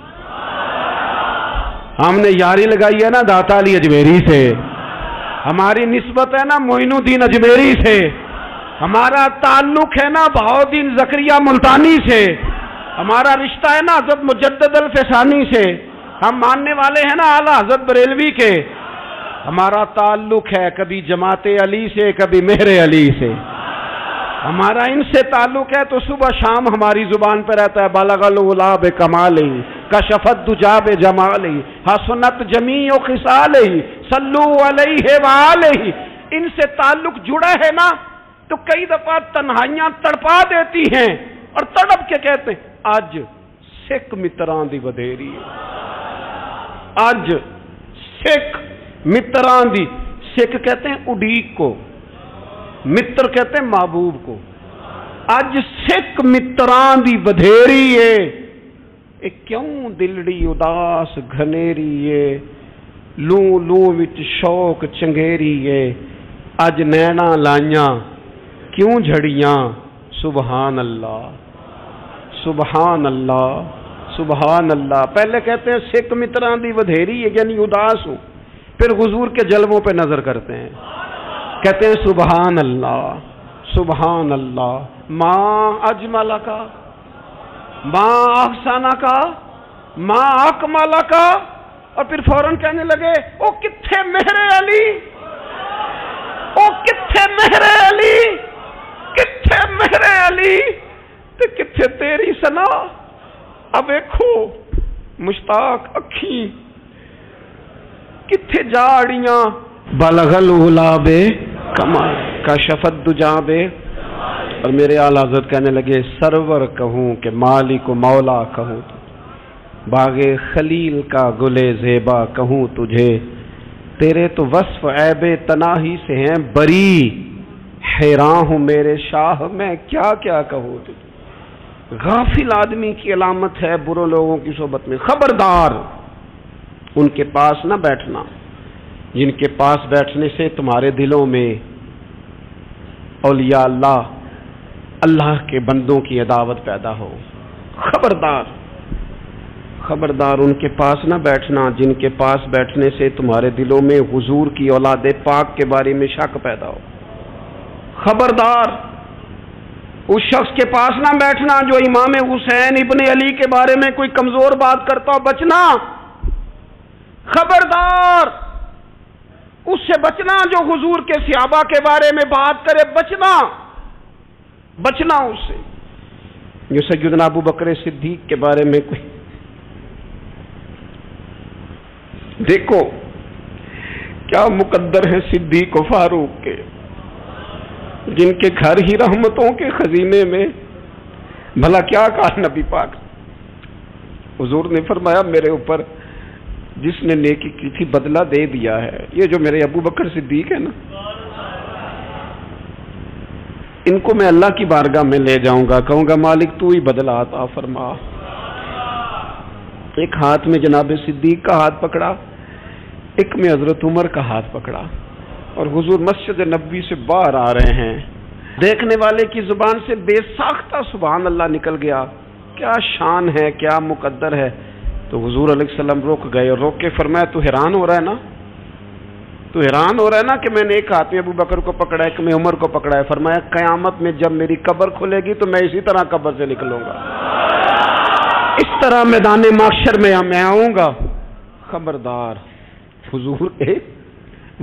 ہم نے یاری لگائی ہے نا داتا علی اجمیری سے, ہماری نسبت ہے نا معین الدین اجمیری سے, ہمارا تعلق ہے نا بہاؤالدین زکریا ملتانی سے, ہمارا رشتہ ہے نا حضرت مجدد الفسانی سے, ہم ماننے والے ہیں نا اعلیٰ حضرت بریلوی کے, ہمارا تعلق ہے کبھی جماعت علی سے کبھی مہر علی سے, ہمارا ان سے تعلق ہے تو صبح شام ہماری زبان پہ رہتا ہے بالغ العلا بکمالہ کشفت الدجی بجمالہ حسنت جمیع خصالہ صلو علیہ وآلہ. ان سے تعلق جڑا ہے نا تو کئی دفعہ تنہائیاں تڑپا دیتی ہیں اور تڑپ کے کہتے ہیں آج سکھ متران دی ودھیری ہے, آج سکھ متران دی. سکھ کہتے ہیں اڈیق کو, متر کہتے ہیں محبوب کو. اج سکھ متران دی بدھیری ہے, اے کیوں دلڑی اداس گھنیری ہے, لوں لوں وچ شوق چنگیری ہے, اج نینا لائیاں کیوں جھڑیاں. سبحان اللہ سبحان اللہ سبحان اللہ. پہلے کہتے ہیں سکھ متران دی بدھیری ہے یعنی اداس ہوں, پھر حضور کے جلووں پہ نظر کرتے ہیں, کہتے ہیں سبحان اللہ سبحان اللہ. ماں اجمل کا, ماں احسانہ کا, ماں اکمل کا, اور پھر فوراً کہنے لگے او کتھے مہر علی, او کتھے مہر علی, کتھے مہر علی, تے کتھے تیری سنا. اب دیکھو مشتاق اکھیں کتھے جاڑیاں بلغ العلا بے کمال کشفت الدجی بے. اور میرے اعلیٰ حضرت کہنے لگے سرور کہوں کہ مالک و مولا کہوں, باغ خلیل کا گلے زیبا کہوں تجھے, تیرے تو وصف عیب تناہی سے ہیں بری, حیران ہوں میرے شاہ میں کیا کیا کہوں تجھے. غافل آدمی کی علامت ہے برے لوگوں کی صحبت میں. خبردار ان کے پاس نہ بیٹھنا جن کے پاس بیٹھنے سے تمہارے دلوں میں اولیاء اللہ اللہ کے بندوں کی عداوت پیدا ہو. خبردار خبردار ان کے پاس نہ بیٹھنا جن کے پاس بیٹھنے سے تمہارے دلوں میں حضور کی اولاد پاک کے بارے میں شک پیدا ہو. خبردار اس شخص کے پاس نہ بیٹھنا جو امام حسین ابن علی کے بارے میں کوئی کمزور بات کرتا ہو, بچنا. خبردار اس سے بچنا جو حضور کے صحابہ کے بارے میں بات کرے, بچنا بچنا اس سے. جو سیدنا ابو بکر صدیق کے بارے میں کوئی, دیکھو کیا مقدر ہے صدیق و فاروق کے, جن کے گھر ہی رحمتوں کے خزینے میں. بھلا کیا کہا نبی پاک, حضور نے فرمایا میرے اوپر جس نے نیکی کی تھی بدلہ دے دیا ہے. یہ جو میرے ابو بکر صدیق ہے نا, ان کو میں اللہ کی بارگاہ میں لے جاؤں گا, کہوں گا مالک تو ہی بدلہ عطا فرما. ایک ہاتھ میں جناب صدیق کا ہاتھ پکڑا, ایک میں حضرت عمر کا ہاتھ پکڑا, اور حضور مسجد نبوی سے باہر آ رہے ہیں. دیکھنے والے کی زبان سے بے ساختہ سبحان اللہ نکل گیا. کیا شان ہے, کیا مقدر ہے. تو حضور علیہ السلام رک گئے اور روک کے فرمایا تو حیران ہو رہا ہے نا, تو حیران ہو رہا ہے نا کہ میں نے ایک ہاتھ میں ابو بکر کو پکڑا ہے, ایک میں عمر کو پکڑا ہے. فرمایا قیامت میں جب میری قبر کھلے گی تو میں اسی طرح قبر سے نکلوں گا, اس طرح میدان محشر میں میں آؤں گا. خبردار حضور کے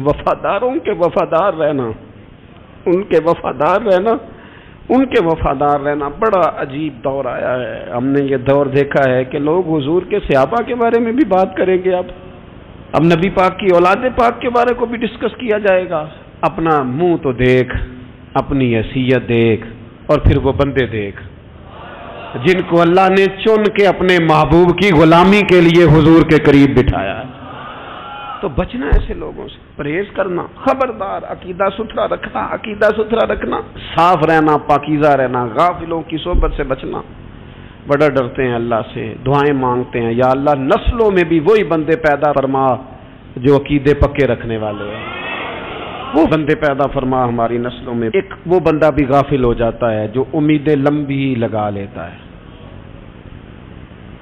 وفاداروں کے وفادار رہنا, ان کے وفادار رہنا, ان کے وفادار رہنا. بڑا عجیب دور آیا ہے. ہم نے یہ دور دیکھا ہے کہ لوگ حضور کے صحابہ کے بارے میں بھی بات کریں گے. اب نبی پاک کی اولاد پاک کے بارے کو بھی ڈسکس کیا جائے گا. اپنا منہ تو دیکھ, اپنی حیثیت دیکھ, اور پھر وہ بندے دیکھ جن کو اللہ نے چن کے اپنے محبوب کی غلامی کے لیے حضور کے قریب بٹھایا ہے. تو بچنا ایسے لوگوں سے, پرہیز کرنا. خبردار عقیدہ ستھرا رکھنا, عقیدہ ستھرا رکھنا, صاف رہنا, پاکیزہ رہنا, غافلوں کی صحبت سے بچنا. بڑا ڈرتے ہیں اللہ سے, دعائیں مانگتے ہیں یا اللہ نسلوں میں بھی وہی بندے پیدا فرما جو عقیدے پکے رکھنے والے ہیں. وہ بندے پیدا فرما ہماری نسلوں میں. ایک وہ بندہ بھی غافل ہو جاتا ہے جو امیدیں لمبی لگا لیتا ہے،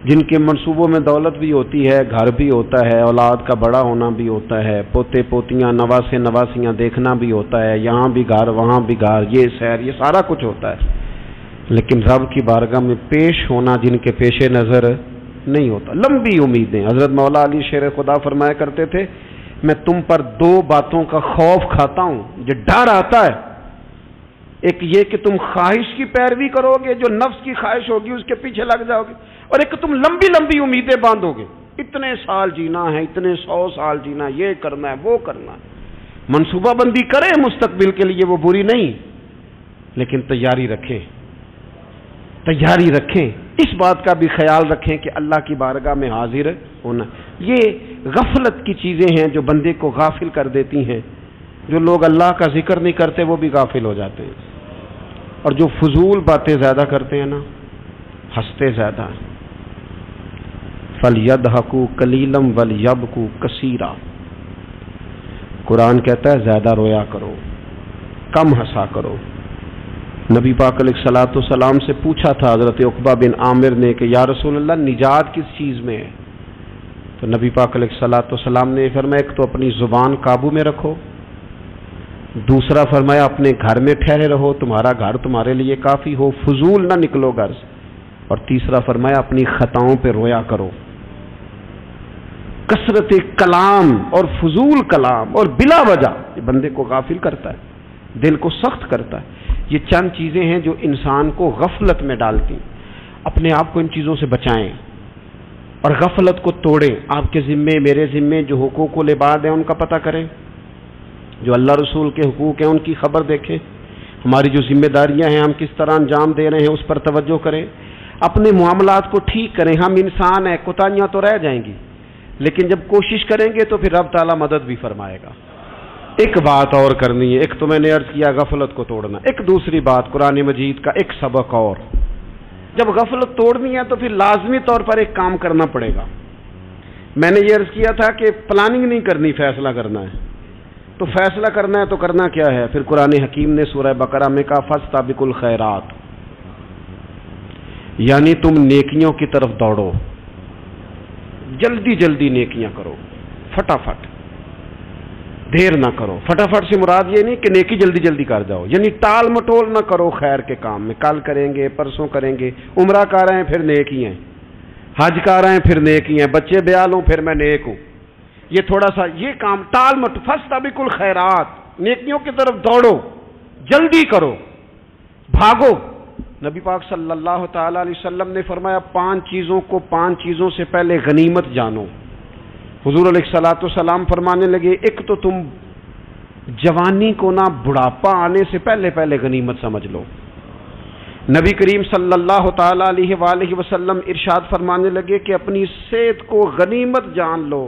جن کے منصوبوں میں دولت بھی ہوتی ہے، گھر بھی ہوتا ہے، اولاد کا بڑا ہونا بھی ہوتا ہے، پوتے پوتیاں نواسے نواسیاں دیکھنا بھی ہوتا ہے، یہاں بھی گھر وہاں بھی گھر، یہ سیر، یہ سارا کچھ ہوتا ہے، لیکن رب کی بارگاہ میں پیش ہونا جن کے پیش نظر نہیں ہوتا. لمبی امیدیں. حضرت مولا علی شیر خدا فرمایا کرتے تھے میں تم پر دو باتوں کا خوف کھاتا ہوں، جو ڈر آتا ہے، ایک یہ کہ تم خواہش کی پیروی کرو گے، جو نفس کی خواہش ہوگی اس کے پیچھے لگ جاؤ گے، اور ایک تم لمبی لمبی امیدیں باندھو گے، اتنے سال جینا ہے، اتنے 100 سال جینا، یہ کرنا ہے وہ کرنا ہے. منصوبہ بندی کریں مستقبل کے لیے، وہ بری نہیں، لیکن تیاری رکھیں، تیاری رکھیں. اس بات کا بھی خیال رکھیں کہ اللہ کی بارگاہ میں حاضر ہونا. یہ غفلت کی چیزیں ہیں جو بندے کو غافل کر دیتی ہیں. جو لوگ اللہ کا ذکر نہیں کرتے وہ بھی غافل ہو جاتے ہیں، اور جو فضول باتیں زیادہ کرتے ہیں نا، ہنستے زیادہ ہیں. فَلْيَضْحَكُوا قَلِيلًا وَلْيَبْكُوا كَثِيرًا. قرآن کہتا ہے زیادہ رویا کرو، کم ہنسا کرو. نبی پاک علیہ الصلوۃ والسلام سے پوچھا تھا حضرت عقبہ بن عامر نے کہ یا رسول اللہ نجات کس چیز میں ہے؟ تو نبی پاک علیہ الصلوۃ والسلام نے فرمایا ایک تو اپنی زبان قابو میں رکھو، دوسرا فرمایا اپنے گھر میں ٹھہرے رہو، تمہارا گھر تمہارے لیے کافی ہو، فضول نہ نکلو گھر سے، اور تیسرا فرمایا اپنی خطاؤں پہ رویا کرو. کثرت کلام اور فضول کلام اور بلا وجہ یہ بندے کو غافل کرتا ہے، دل کو سخت کرتا ہے. یہ چند چیزیں ہیں جو انسان کو غفلت میں ڈالتی. اپنے آپ کو ان چیزوں سے بچائیں اور غفلت کو توڑیں. آپ کے ذمے، میرے ذمے جو حقوق العباد ہیں ان کا پتہ کریں، جو اللہ رسول کے حقوق ہیں ان کی خبر دیکھیں. ہماری جو ذمہ داریاں ہیں ہم کس طرح انجام دے رہے ہیں اس پر توجہ کریں. اپنے معاملات کو ٹھیک کریں. ہم انسان ہیں، کوتاہیاں تو رہ جائیں گی، لیکن جب کوشش کریں گے تو پھر رب تعالیٰ مدد بھی فرمائے گا. ایک بات اور کرنی ہے، ایک تو میں نے عرض کیا غفلت کو توڑنا، ایک دوسری بات قرآن مجید کا ایک سبق اور. جب غفلت توڑنی ہے تو پھر لازمی طور پر ایک کام کرنا پڑے گا. میں نے یہ عرض کیا تھا کہ پلاننگ نہیں کرنی، فیصلہ کرنا ہے. تو فیصلہ کرنا ہے تو کرنا کیا ہے؟ پھر قرآن حکیم نے سورہ بقرہ میں کہا فاستبقوا الخیرات، یعنی تم نیکیوں کی طرف دوڑو، جلدی جلدی نیکیاں کرو، فٹافٹ، دیر نہ کرو. فٹافٹ سے مراد یہ نہیں کہ نیکی جلدی جلدی کر جاؤ، یعنی ٹال مٹول نہ کرو خیر کے کام میں. کل کریں گے، پرسوں کریں گے، عمرہ کر رہے ہیں پھر نیکی ہیں، حج کر رہے ہیں پھر نیکی ہیں، بچے بیال ہوں پھر میں نیک ہوں. یہ تھوڑا سا یہ کام ٹال مٹ. فاستبقوا الخیرات، نیکیوں کی طرف دوڑو، جلدی کرو، بھاگو. نبی پاک صلی اللہ تعالی علیہ وسلم نے فرمایا 5 چیزوں سے پہلے غنیمت جانو. حضور علیہ الصلوۃ والسلام فرمانے لگے ایک تو تم جوانی کو نہ بڑھاپا آنے سے پہلے غنیمت سمجھ لو. نبی کریم صلی اللہ تعالی علیہ وآلہ وسلم ارشاد فرمانے لگے کہ اپنی صحت کو غنیمت جان لو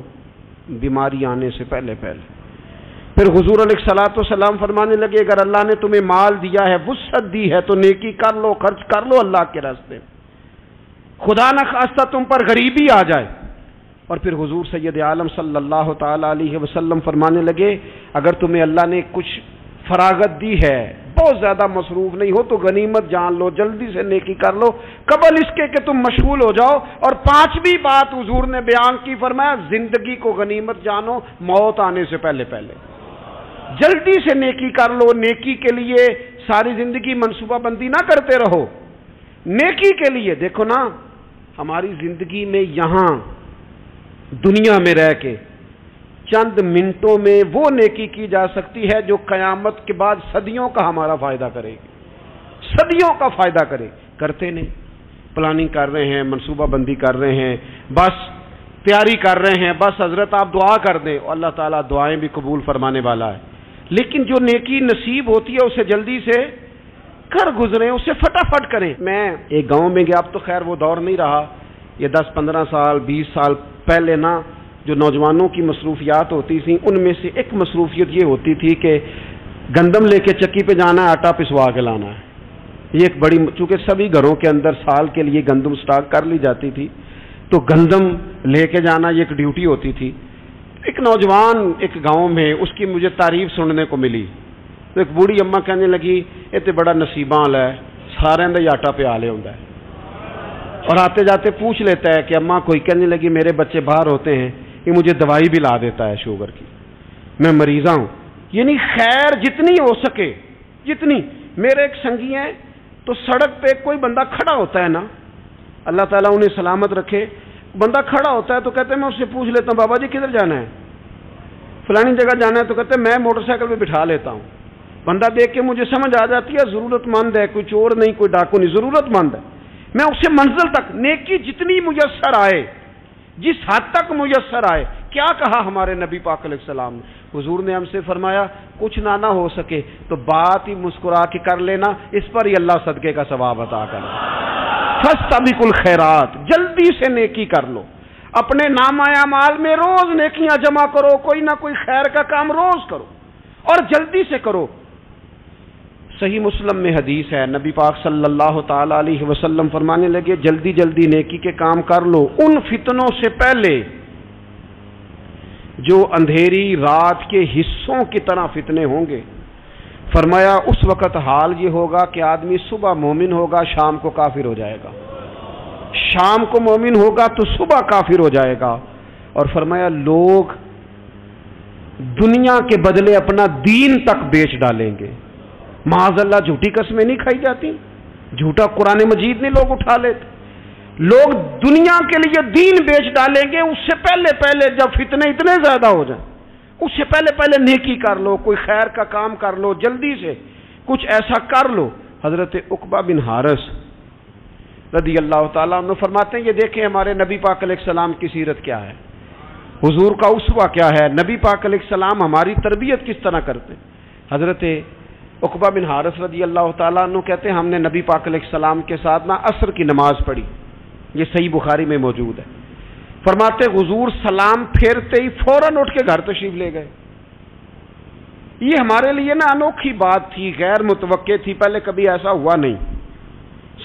بیماری آنے سے پہلے. پھر حضور علیہ الصلوۃ والسلام فرمانے لگے اگر اللہ نے تمہیں مال دیا ہے، وسعت دی ہے، تو نیکی کر لو، خرچ کر لو اللہ کے راستے. خدا نہ خواستہ تم پر غریبی آ جائے. اور پھر حضور سید عالم صلی اللہ تعالی علیہ وسلم فرمانے لگے اگر تمہیں اللہ نے کچھ فراغت دی ہے، بہت زیادہ مصروف نہیں ہو، تو غنیمت جان لو، جلدی سے نیکی کر لو قبل اس کے کہ تم مشغول ہو جاؤ. اور 5ویں بات حضور نے بیان کی، فرمایا زندگی کو غنیمت جانو موت آنے سے پہلے. جلدی سے نیکی کر لو. نیکی کے لیے ساری زندگی منصوبہ بندی نہ کرتے رہو. نیکی کے لیے دیکھو نا، ہماری زندگی میں یہاں دنیا میں رہ کے چند منٹوں میں وہ نیکی کی جا سکتی ہے جو قیامت کے بعد صدیوں کا ہمارا فائدہ کرے گی، صدیوں کا فائدہ کرتے نہیں. پلاننگ کر رہے ہیں، منصوبہ بندی کر رہے ہیں، بس تیاری کر رہے ہیں، بس حضرت آپ دعا کر دیں، اللہ تعالیٰ دعائیں بھی قبول فرمانے والا ہے. لیکن جو نیکی نصیب ہوتی ہے اسے جلدی سے کر گزریں، اسے فٹافٹ کریں. میں ایک گاؤں میں گیا، اب تو خیر وہ دور نہیں رہا، یہ 10-15 سال 20 سال پہلے نا جو نوجوانوں کی مصروفیات ہوتی تھیں ان میں سے ایک مصروفیت یہ ہوتی تھی کہ گندم لے کے چکی پہ جانا ہے، آٹا پسوا کے لانا ہے. یہ ایک بڑی، چونکہ سبھی گھروں کے اندر سال کے لیے گندم سٹاک کر لی جاتی تھی، تو گندم لے کے جانا یہ ایک ڈیوٹی ہوتی تھی. ایک نوجوان ایک گاؤں میں اس کی مجھے تعریف سننے کو ملی. تو ایک بوڑھی اماں کہنے لگی یہ تو بڑا نصیباں والا ہے, سارے دا آٹا پیا لے ہوندا ہے. اور آتے جاتے پوچھ لیتا ہے کہ اماں کوئی, کہنے لگی میرے بچے باہر ہوتے ہیں, یہ مجھے دوائی بھی لا دیتا ہے شوگر کی, میں مریضہ ہوں. یعنی خیر جتنی ہو سکے جتنی. میرے ایک سنگی ہیں تو سڑک پہ کوئی بندہ کھڑا ہوتا ہے نا, اللہ تعالیٰ انہیں سلامت رکھے, بندہ کھڑا ہوتا ہے تو کہتے ہیں میں اس سے پوچھ لیتا ہوں بابا جی کدھر جانا ہے, فلانی جگہ جانا ہے, تو کہتے ہیں میں موٹر سائیکل پہ بٹھا لیتا ہوں. بندہ دیکھ کے مجھے سمجھ آ جاتی ہے ضرورت مند ہے, کوئی چور نہیں کوئی ڈاکو نہیں, ضرورت مند ہے. میں اس سے منزل تک نیکی جتنی میسر آئے, جس حد تک میسر آئے. کیا کہا ہمارے نبی پاک علیہ السلام نے؟ حضور نے ہم سے فرمایا کچھ نہ ہو سکے تو بات ہی مسکرا کے کر لینا, اس پر ہی اللہ صدقے کا ثواب عطا کرنا. فاستبقوا الخیرات, جلدی سے نیکی کر لو. اپنے نامہ اعمال میں روز نیکیاں جمع کرو, کوئی نہ کوئی خیر کا کام روز کرو اور جلدی سے کرو. صحیح مسلم میں حدیث ہے, نبی پاک صلی اللہ تعالی علیہ وسلم فرمانے لگے جلدی جلدی نیکی کے کام کر لو ان فتنوں سے پہلے جو اندھیری رات کے حصوں کی طرح فتنے ہوں گے. فرمایا اس وقت حال یہ ہوگا کہ آدمی صبح مومن ہوگا شام کو کافر ہو جائے گا, شام کو مومن ہوگا تو صبح کافر ہو جائے گا. اور فرمایا لوگ دنیا کے بدلے اپنا دین تک بیچ ڈالیں گے. معاذ اللہ جھوٹی قسمیں نہیں کھائی جاتی, جھوٹا قرآن مجید نہیں لوگ اٹھا لیتے. لوگ دنیا کے لیے دین بیچ ڈالیں گے. اس سے پہلے جب فتنے اتنے زیادہ ہو جائیں, اس سے پہلے نیکی کر لو, کوئی خیر کا کام کر لو, جلدی سے کچھ ایسا کر لو. حضرت عقبہ بن حارث رضی اللہ تعالیٰ عنہ فرماتے ہیں یہ دیکھیں ہمارے نبی پاک علیہ السلام کی سیرت کیا ہے, حضور کا اسوہ کیا ہے, نبی پاک علیہ السلام ہماری تربیت کس طرح کرتے. حضرت عقبہ بن حارث رضی اللہ تعالیٰ عنہ کہتے ہیں ہم نے نبی پاک علیہ السلام کے ساتھ عصر کی نماز پڑھی, یہ صحیح بخاری میں موجود ہے. فرماتے حضور سلام پھیرتے ہی فوراً اٹھ کے گھر تشریف لے گئے. یہ ہمارے لیے انوکھی بات تھی, غیر متوقع تھی, پہلے کبھی ایسا ہوا نہیں.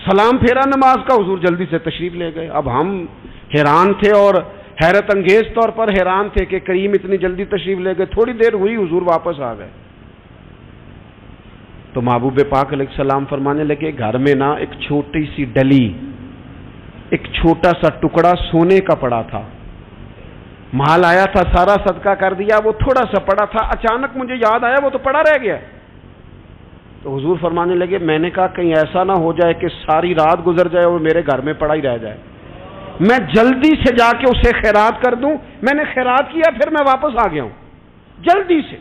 سلام پھیرا نماز کا, حضور جلدی سے تشریف لے گئے. اب ہم حیران تھے اور حیرت انگیز طور پر حیران تھے کہ کریم اتنی جلدی تشریف لے گئے. تھوڑی دیر ہوئی حضور واپس آ گئے. تو محبوب پاک علیہ السلام فرمانے لگے گھر میں ایک چھوٹی سی ڈلی, ایک چھوٹا سا ٹکڑا سونے کا پڑا تھا, مال آیا تھا سارا صدقہ کر دیا, وہ تھوڑا سا پڑا تھا, اچانک مجھے یاد آیا وہ تو پڑا رہ گیا. تو حضور فرمانے لگے میں نے کہا کہیں ایسا نہ ہو جائے کہ ساری رات گزر جائے اور میرے گھر میں پڑا ہی رہ جائے, میں جلدی سے جا کے اسے خیرات کر دوں. میں نے خیرات کیا پھر میں واپس آ گیا ہوں. جلدی سے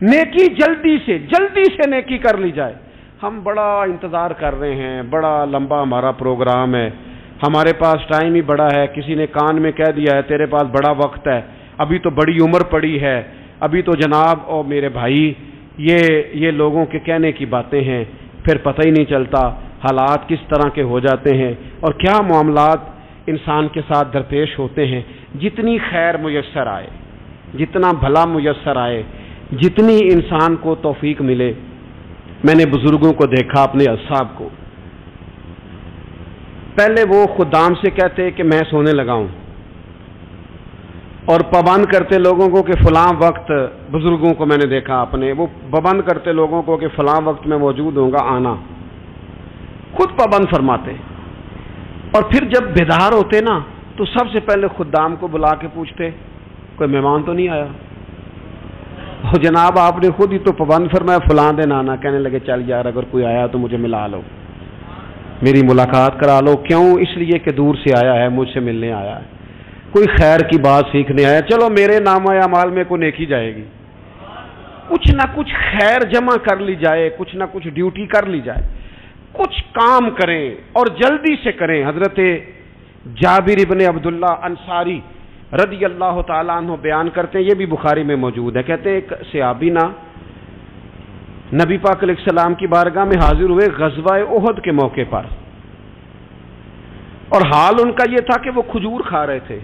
نیکی, جلدی سے نیکی کر لی جائے. ہم بڑا انتظار کر رہے ہیں, بڑا لمبا ہمارا پروگرام ہے, ہمارے پاس ٹائم ہی بڑا ہے. کسی نے کان میں کہہ دیا ہے تیرے پاس بڑا وقت ہے, ابھی تو بڑی عمر پڑی ہے, ابھی تو جناب اور میرے بھائی یہ لوگوں کے کہنے کی باتیں ہیں. پھر پتہ ہی نہیں چلتا حالات کس طرح کے ہو جاتے ہیں اور کیا معاملات انسان کے ساتھ درپیش ہوتے ہیں. جتنی خیر میسر آئے, جتنا بھلا میسر آئے, جتنی انسان کو توفیق ملے. میں نے بزرگوں کو دیکھا, اپنے اصحاب کو, پہلے وہ خدام سے کہتے کہ میں سونے لگا ہوں اور پابند کرتے لوگوں کو کہ فلاں وقت, بزرگوں کو میں نے دیکھا اپنے, وہ پابند کرتے لوگوں کو کہ فلاں وقت میں موجود ہوں گا آنا, خود پابند فرماتے. اور پھر جب بیدار ہوتے تو سب سے پہلے خدام کو بلا کے پوچھتے کوئی مہمان تو نہیں آیا. جناب آپ نے خود ہی تو پابند فرمایا فلاں دن آنا. کہنے لگے چل یار اگر کوئی آیا تو مجھے ملا لو, میری ملاقات کرا لو. کیوں؟ اس لیے کہ دور سے آیا ہے, مجھ سے ملنے آیا ہے, کوئی خیر کی بات سیکھنے آیا. چلو میرے نامہ اعمال میں کو نیکی جائے گی, کچھ نہ کچھ خیر جمع کر لی جائے, کچھ نہ کچھ ڈیوٹی کر لی جائے, کچھ کام کریں اور جلدی سے کریں. حضرت جابر ابن عبداللہ انصاری رضی اللہ تعالیٰ عنہ بیان کرتے ہیں, یہ بھی بخاری میں موجود ہے. کہتے ہیں ایک صحابی نبی پاک علیہ السلام کی بارگاہ میں حاضر ہوئے غزوہ احد کے موقع پر, اور حال ان کا یہ تھا کہ وہ کھجور کھا رہے تھے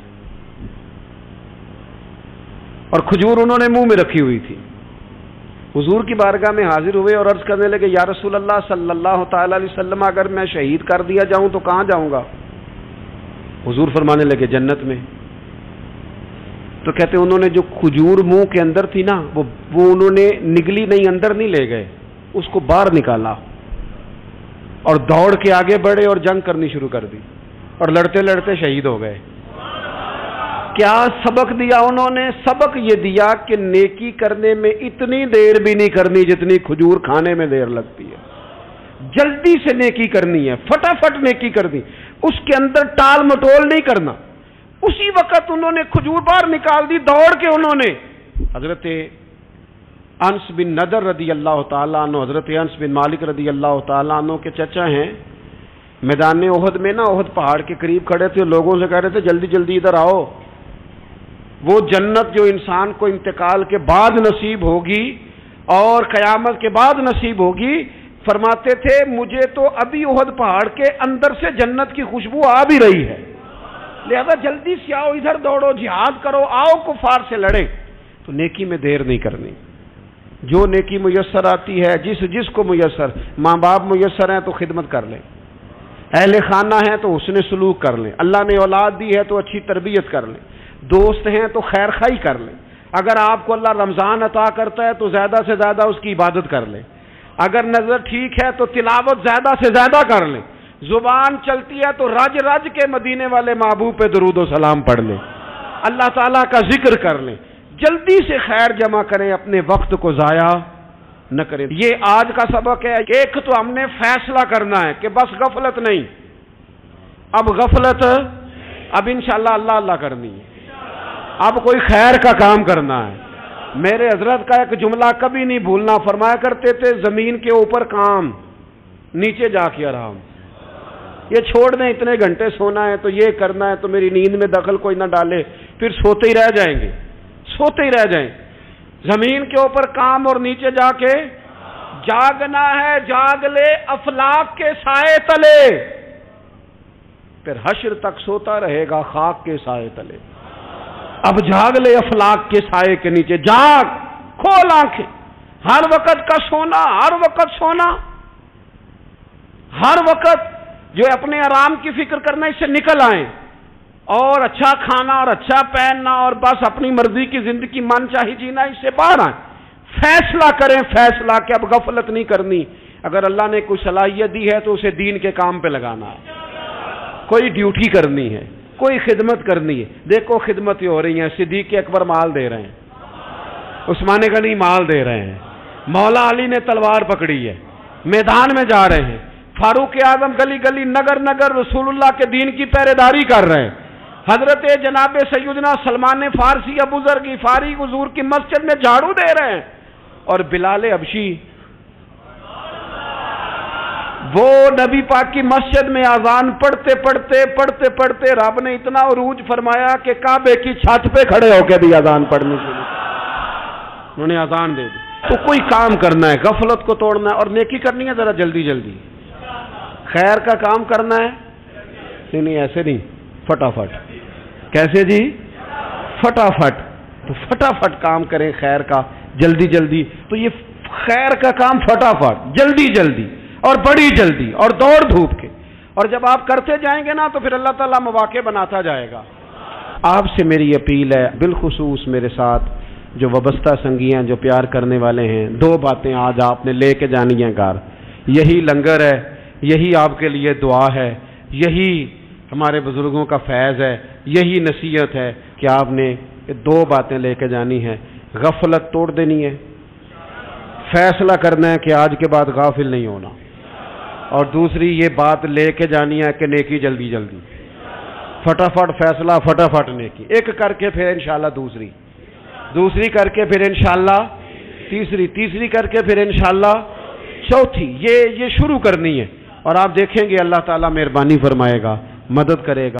اور کھجور انہوں نے منہ میں رکھی ہوئی تھی. حضور کی بارگاہ میں حاضر ہوئے اور عرض کرنے لگے یا رسول اللہ صلی اللہ تعالی علیہ وسلم اگر میں شہید کر دیا جاؤں تو کہاں جاؤں گا؟ حضور فرمانے لگے جنت میں. تو کہتے ہیں انہوں نے جو کھجور منہ کے اندر تھی نا وہ انہوں نے نگلی نہیں، اندر نہیں لے گئے، اس کو باہر نکالا اور دوڑ کے آگے بڑھے اور جنگ کرنی شروع کر دی اور لڑتے لڑتے شہید ہو گئے۔ کیا سبق دیا انہوں نے؟ سبق یہ دیا کہ نیکی کرنے میں اتنی دیر بھی نہیں کرنی جتنی کھجور کھانے میں دیر لگتی ہے۔ جلدی سے نیکی کرنی ہے، فٹافٹ نیکی کرنی، اس کے اندر ٹال مٹول نہیں کرنا۔ اسی وقت انہوں نے کھجور باہر نکال دی، دوڑ کے انہوں نے حضرت انس بن نضر رضی اللہ تعالیٰ عنہ، حضرت انس بن مالک رضی اللہ تعالیٰ عنہ کے چچا ہیں، میدان احد میں نا احد پہاڑ کے قریب کھڑے تھے، لوگوں سے کہہ رہے تھے جلدی جلدی ادھر آؤ، وہ جنت جو انسان کو انتقال کے بعد نصیب ہوگی اور قیامت کے بعد نصیب ہوگی، فرماتے تھے مجھے تو ابھی احد پہاڑ کے اندر سے جنت کی خوشبو آ بھی رہی ہے، لہذا جلدی سے آؤ، ادھر دوڑو، جہاد کرو، آؤ کفار سے لڑیں۔ تو نیکی میں دیر نہیں کرنی، جو نیکی میسر آتی ہے، جس کو میسر، ماں باپ میسر ہیں تو خدمت کر لیں، اہل خانہ ہیں تو حسن سلوک کر لیں، اللہ نے اولاد دی ہے تو اچھی تربیت کر لیں، دوست ہیں تو خیر خواہی کر لیں، اگر آپ کو اللہ رمضان عطا کرتا ہے تو زیادہ سے زیادہ اس کی عبادت کر لیں، اگر نظر ٹھیک ہے تو تلاوت زیادہ سے زیادہ کر لیں، زبان چلتی ہے تو رج رج کے مدینے والے محبوب پہ درود و سلام پڑھ لیں، اللہ تعالیٰ کا ذکر کر لیں، جلدی سے خیر جمع کریں، اپنے وقت کو ضائع نہ کریں۔ یہ آج کا سبق ہے۔ ایک تو ہم نے فیصلہ کرنا ہے کہ بس غفلت نہیں، اب غفلت، اب انشاءاللہ اللہ اللہ کرنی ہے، اب کوئی خیر کا کام کرنا ہے۔ میرے حضرت کا ایک جملہ کبھی نہیں بھولنا، فرمایا کرتے تھے زمین کے اوپر کام، نیچے جا کے آرام، یہ چھوڑ دیں اتنے گھنٹے سونا ہے تو یہ کرنا ہے تو میری نیند میں دخل کوئی نہ ڈالے، پھر سوتے ہی رہ جائیں گے، سوتے ہی رہ جائیں۔ زمین کے اوپر کام اور نیچے جا کے جاگنا ہے، جاگ لے افلاک کے سائے تلے، پھر حشر تک سوتا رہے گا خاک کے سائے تلے۔ اب جاگ لے افلاک کے سائے کے نیچے، جاگ، کھول آنکھیں، ہر وقت کا سونا، ہر وقت سونا، ہر وقت جو اپنے آرام کی فکر کرنا، اس سے نکل آئیں اور اچھا کھانا اور اچھا پہننا اور بس اپنی مرضی کی زندگی من چاہی جینا، اس سے باہر آئیں، فیصلہ کریں، فیصلہ کہ اب غفلت نہیں کرنی، اگر اللہ نے کوئی صلاحیت دی ہے تو اسے دین کے کام پہ لگانا ہے، کوئی ڈیوٹی کرنی ہے، کوئی خدمت کرنی ہے۔ دیکھو خدمتیں ہو رہی ہیں، صدیق اکبر مال دے رہے ہیں، عثمان غنی مال دے رہے ہیں، مولا علی نے تلوار پکڑی ہے، میدان میں جا رہے ہیں، فاروق اعظم گلی گلی نگر نگر رسول اللہ کے دین کی پہرے داری کر رہے ہیں، حضرت جناب سیدنا سلمان فارسی ابو ذر غفاری حضور کی مسجد میں جھاڑو دے رہے ہیں، اور بلال حبشی وہ نبی پاک کی مسجد میں اذان پڑھتے پڑھتے رب نے اتنا عروج فرمایا کہ کعبے کی چھت پہ کھڑے ہو کے بھی اذان پڑھنی شروع، انہوں نے اذان دے دی۔ تو کوئی کام کرنا ہے، غفلت کو توڑنا ہے اور نیکی کرنی ہے، ذرا جلدی جلدی خیر کا کام کرنا ہے، نہیں ایسے نہیں، فٹافٹ۔ کیسے جی؟ فٹافٹ، تو فٹافٹ کام کریں خیر کا، جلدی جلدی۔ تو یہ خیر کا کام فٹافٹ، جلدی جلدی اور بڑی جلدی اور دوڑ دھوپ کے، اور جب آپ کرتے جائیں گے نا تو پھر اللہ تعالیٰ مواقع بناتا جائے گا۔ آپ سے میری اپیل ہے، بالخصوص میرے ساتھ جو وابستہ سنگی ہیں، جو پیار کرنے والے ہیں، دو باتیں آج آپ نے لے کے جانی ہیں گھر، یہی لنگر ہے، یہی آپ کے لیے دعا ہے، یہی ہمارے بزرگوں کا فیض ہے، یہی نصیحت ہے کہ آپ نے دو باتیں لے کے جانی ہیں۔ غفلت توڑ دینی ہے، فیصلہ کرنا ہے کہ آج کے بعد غافل نہیں ہونا، اور دوسری یہ بات لے کے جانی ہے کہ نیکی جلدی جلدی، فٹافٹ فیصلہ، فٹافٹ نیکی، ایک کر کے پھر انشاءاللہ دوسری کر کے پھر انشاءاللہ تیسری کر کے پھر انشاءاللہ چوتھی، یہ شروع کرنی ہے، اور آپ دیکھیں گے اللہ تعالیٰ مہربانی فرمائے گا، مدد کرے گا۔